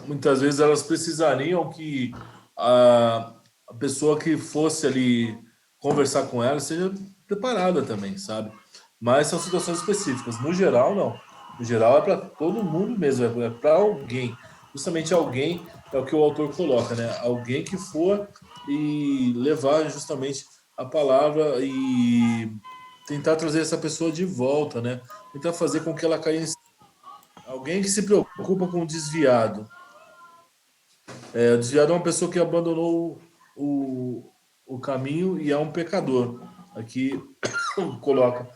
Speaker 1: muitas vezes, elas precisariam que a pessoa que fosse ali conversar com ela seja preparada também, sabe? Mas são situações específicas. No geral, não. No geral, é para todo mundo mesmo, é para alguém. Justamente alguém é o que o autor coloca, né? Alguém que for e levar justamente a palavra e tentar trazer essa pessoa de volta, né? Tentar fazer com que ela caia em... Alguém que se preocupa com o desviado. O desviado é uma pessoa que abandonou o caminho e é um pecador. Aqui coloca...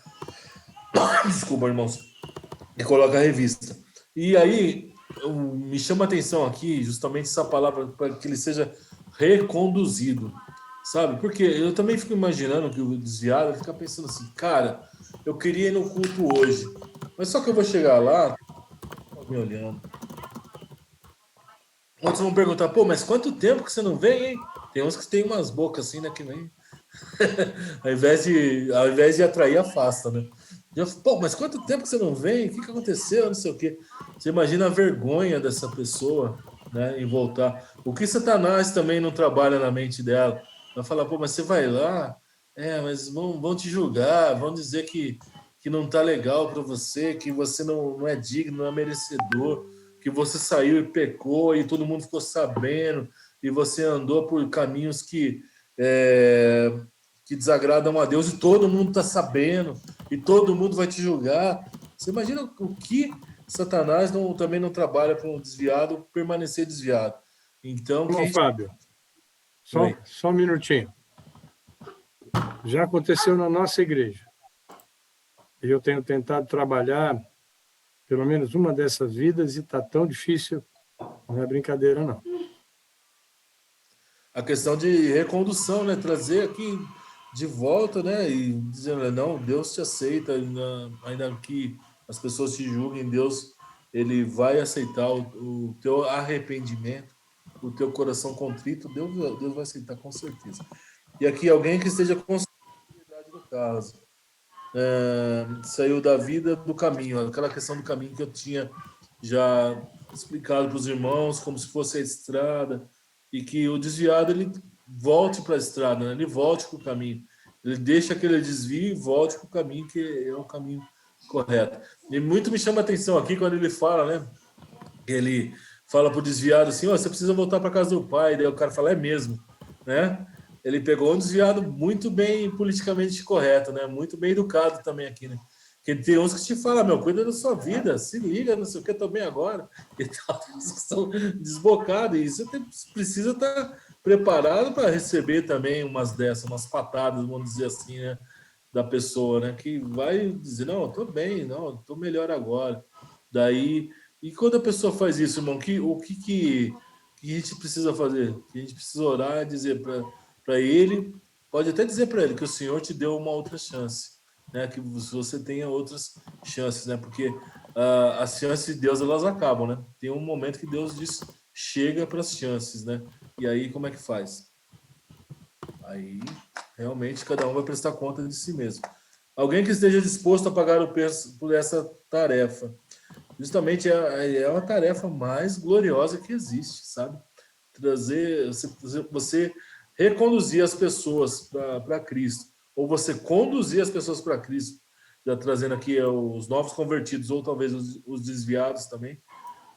Speaker 1: Desculpa, irmãos. E coloca a revista. E aí, me chama a atenção aqui, justamente essa palavra, para que ele seja reconduzido, sabe? Porque eu também fico imaginando que o desviado fica pensando assim, cara, eu queria ir no culto hoje, mas só que eu vou chegar lá, me olhando. Outros vão perguntar, pô, mas quanto tempo que você não vem, hein? Tem uns que tem umas bocas assim, né, que vem. ao invés de atrair, afasta, né? Pô, mas quanto tempo que você não vem? O que aconteceu? Não sei o quê. Você imagina a vergonha dessa pessoa, né, em voltar. O que Satanás também não trabalha na mente dela. Vai falar, pô, mas você vai lá, mas vão te julgar, vão dizer que não tá legal para você, que você não é digno, não é merecedor, que você saiu e pecou e todo mundo ficou sabendo, e você andou por caminhos que desagradam a Deus e todo mundo está sabendo e todo mundo vai te julgar. Você imagina o que Satanás também não trabalha para um desviado permanecer desviado. Então,
Speaker 7: Fábio, só um minutinho. Já aconteceu na nossa igreja. E eu tenho tentado trabalhar pelo menos uma dessas vidas e está tão difícil, não é brincadeira, não.
Speaker 1: A questão de recondução, né? Trazer aqui de volta, né? E dizendo, não, Deus te aceita, ainda que as pessoas te julguem, Deus, ele vai aceitar o teu arrependimento, o teu coração contrito, Deus vai aceitar com certeza. E aqui alguém que esteja com responsabilidade do caso. saiu da vida do caminho, aquela questão do caminho que eu tinha já explicado para os irmãos, como se fosse a estrada, e que o desviado ele volte para a estrada, né? Ele volte para o caminho, ele deixa aquele desvio e volte para o caminho que é o caminho correto. E muito me chama a atenção aqui quando ele fala, né? Ele fala para o desviado assim: você precisa voltar para casa do pai. Daí o cara fala: é mesmo, né? Ele pegou um desviado muito bem politicamente correto, né? Muito bem educado também aqui, né? Porque tem uns que te falam: meu, cuida da sua vida, se liga, não sei o que, tô bem agora. E tal, tem uns que são desbocados, e você precisa estar preparado para receber também umas dessas, umas patadas, vamos dizer assim, né? Da pessoa, né? Que vai dizer: não, eu tô bem, não, tô melhor agora. Daí, e quando a pessoa faz isso, irmão, o que a gente precisa fazer? Que a gente precisa orar e dizer para ele, pode até dizer para ele que o Senhor te deu uma outra chance, né? Que você tenha outras chances, né? Porque as chances de Deus, elas acabam, né? Tem um momento que Deus diz: chega para as chances, né? E aí como é que faz? Aí realmente cada um vai prestar conta de si mesmo. Alguém que esteja disposto a pagar o preço por essa tarefa. Justamente é uma tarefa mais gloriosa que existe, sabe? Trazer, você reconduzir as pessoas para Cristo, ou você conduzir as pessoas para Cristo, já trazendo aqui os novos convertidos, ou talvez os desviados também.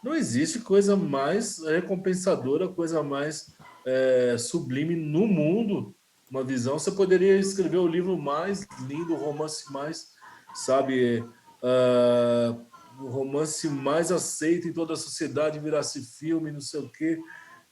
Speaker 1: Não existe coisa mais recompensadora, coisa mais sublime no mundo. Uma visão. Você poderia escrever o livro mais lindo, o romance mais, sabe, o romance mais aceito em toda a sociedade, virasse filme, não sei o quê.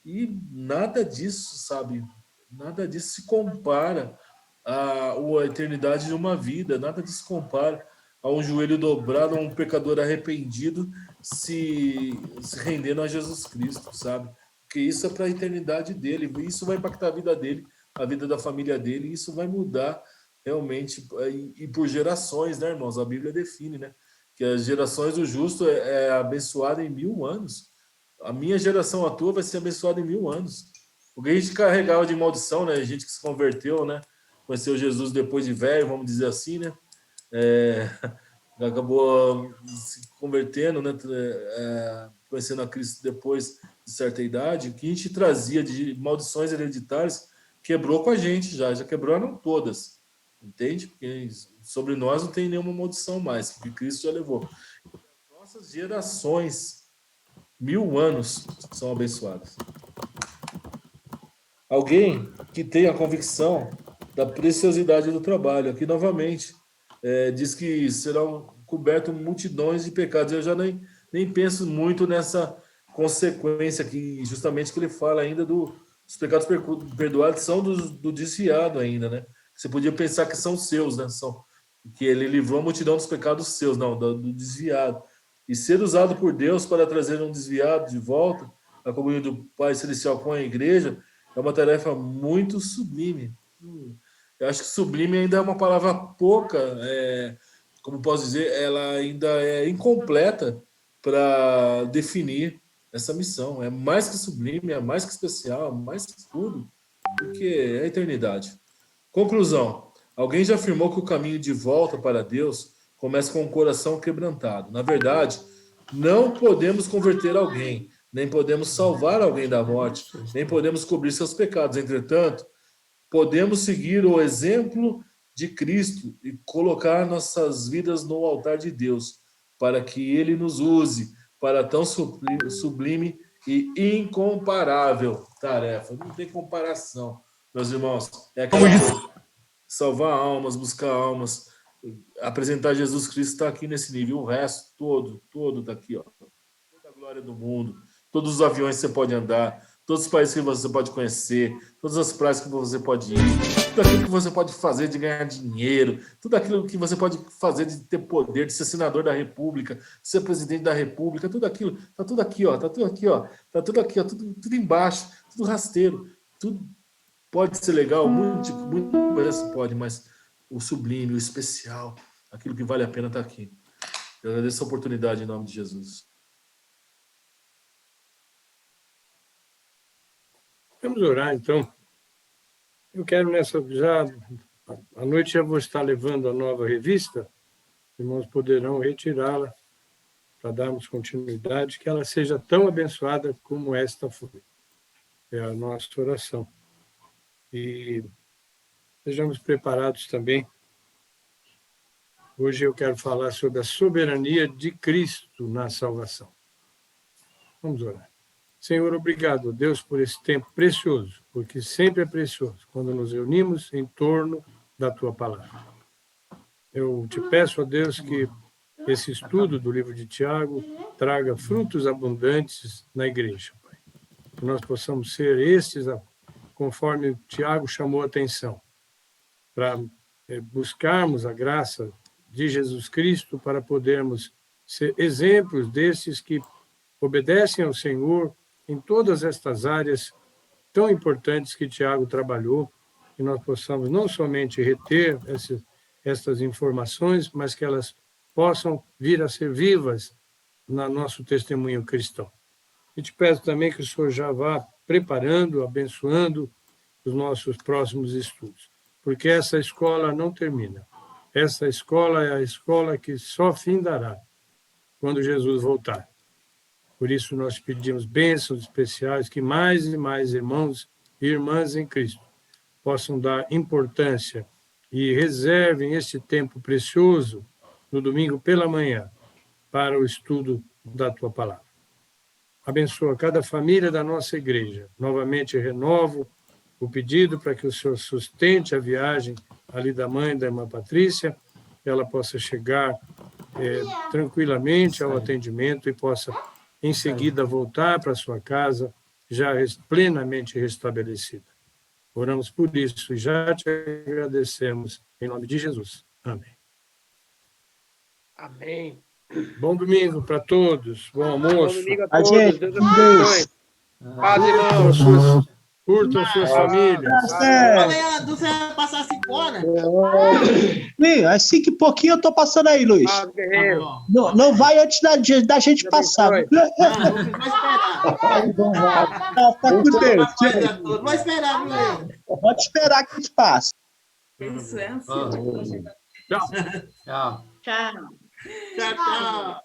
Speaker 1: E nada disso, sabe? Nada disso se compara à eternidade de uma vida, nada disso se compara a um joelho dobrado, a um pecador arrependido se rendendo a Jesus Cristo, sabe? Porque isso é para a eternidade dele, isso vai impactar a vida dele, a vida da família dele, e isso vai mudar realmente, e por gerações, né, irmãos? A Bíblia define, né? Que as gerações do justo é abençoada em 1000 anos. A minha geração, a tua, vai ser abençoada em 1000 anos. O que a gente carregava de maldição, né? A gente que se converteu, né? Conheceu Jesus depois de velho, vamos dizer assim, né? Acabou se convertendo, né? Conhecendo a Cristo depois de certa idade. O que a gente trazia de maldições hereditárias quebrou com a gente já quebraram todas, entende? Porque sobre nós não tem nenhuma maldição mais, porque Cristo já levou. Nossas gerações, 1000 anos, são abençoadas. Alguém que tenha a convicção da preciosidade do trabalho, aqui novamente, diz que serão cobertos multidões de pecados. Eu já nem penso muito nessa consequência que justamente que ele fala ainda os pecados perdoados são do desviado ainda, né? Você podia pensar que são seus, né? Que ele livrou a multidão dos pecados seus, não, do desviado. E ser usado por Deus para trazer um desviado de volta à comunhão do Pai Celestial com a igreja é uma tarefa muito sublime. Eu acho que sublime ainda é uma palavra pouca, como posso dizer, ela ainda é incompleta para definir essa missão. É mais que sublime, é mais que especial, é mais que tudo, porque é a eternidade. Conclusão. Alguém já afirmou que o caminho de volta para Deus começa com o coração quebrantado. Na verdade, não podemos converter alguém, nem podemos salvar alguém da morte, nem podemos cobrir seus pecados. Entretanto, podemos seguir o exemplo de Cristo e colocar nossas vidas no altar de Deus, para que Ele nos use para tão sublime e incomparável tarefa. Não tem comparação, meus irmãos. É aquela coisa. Salvar almas, buscar almas, apresentar Jesus Cristo está aqui nesse nível. O resto todo está aqui, ó. Toda a glória do mundo, todos os aviões que você pode andar, todos os países que você pode conhecer, todas as praias que você pode ir, tudo aquilo que você pode fazer de ganhar dinheiro, tudo aquilo que você pode fazer de ter poder, de ser senador da República, de ser presidente da República, tudo aquilo, tá tudo aqui, ó, tá tudo aqui, ó, tá tudo aqui, ó, tudo embaixo, tudo rasteiro, tudo pode ser legal, muito pode, mas o sublime, o especial, aquilo que vale a pena está aqui. Eu agradeço a oportunidade em nome de Jesus.
Speaker 7: Vamos orar, então. Eu quero já À noite eu vou estar levando a nova revista, irmãos poderão retirá-la para darmos continuidade, que ela seja tão abençoada como esta foi. É a nossa oração. E sejamos preparados também. Hoje eu quero falar sobre a soberania de Cristo na salvação. Vamos orar. Senhor, obrigado, Deus, por esse tempo precioso, porque sempre é precioso quando nos reunimos em torno da Tua palavra. Eu te peço, ó Deus, que esse estudo do livro de Tiago traga frutos abundantes na igreja, Pai. Que nós possamos ser estes, conforme Tiago chamou a atenção, para buscarmos a graça de Jesus Cristo para podermos ser exemplos desses que obedecem ao Senhor em todas estas áreas tão importantes que Tiago trabalhou, que nós possamos não somente reter estas informações, mas que elas possam vir a ser vivas no nosso testemunho cristão. E te peço também que o Senhor já vá preparando, abençoando os nossos próximos estudos, porque essa escola não termina. Essa escola é a escola que só findará quando Jesus voltar. Por isso, nós pedimos bênçãos especiais, que mais e mais irmãos e irmãs em Cristo possam dar importância e reservem este tempo precioso no domingo pela manhã para o estudo da Tua palavra. Abençoa cada família da nossa igreja. Novamente, renovo o pedido para que o Senhor sustente a viagem ali da mãe da irmã Patrícia, que ela possa chegar tranquilamente ao atendimento e possa, em seguida, voltar para sua casa já plenamente restabelecida. Oramos por isso e já te agradecemos em nome de Jesus. Amém.
Speaker 3: Amém.
Speaker 7: Bom domingo para todos. Bom almoço.
Speaker 3: Bom domingo a todos. Deus abençoe. Paz, irmãos.
Speaker 7: Curtam suas famílias.
Speaker 4: Leandro, você vai passar 5 horas?
Speaker 10: Às 5 e pouquinho eu tô passando aí, Luiz.
Speaker 3: Paz, guerreiro.
Speaker 10: Não vai antes da gente passar.
Speaker 4: Não, vou esperar.
Speaker 10: Tá com Deus.
Speaker 4: Vou esperar, viu, Leandro?
Speaker 10: Pode esperar que a gente passe.
Speaker 4: Isso é ansioso.
Speaker 5: Tchau.
Speaker 9: Tchau.
Speaker 4: Tchau, tchau.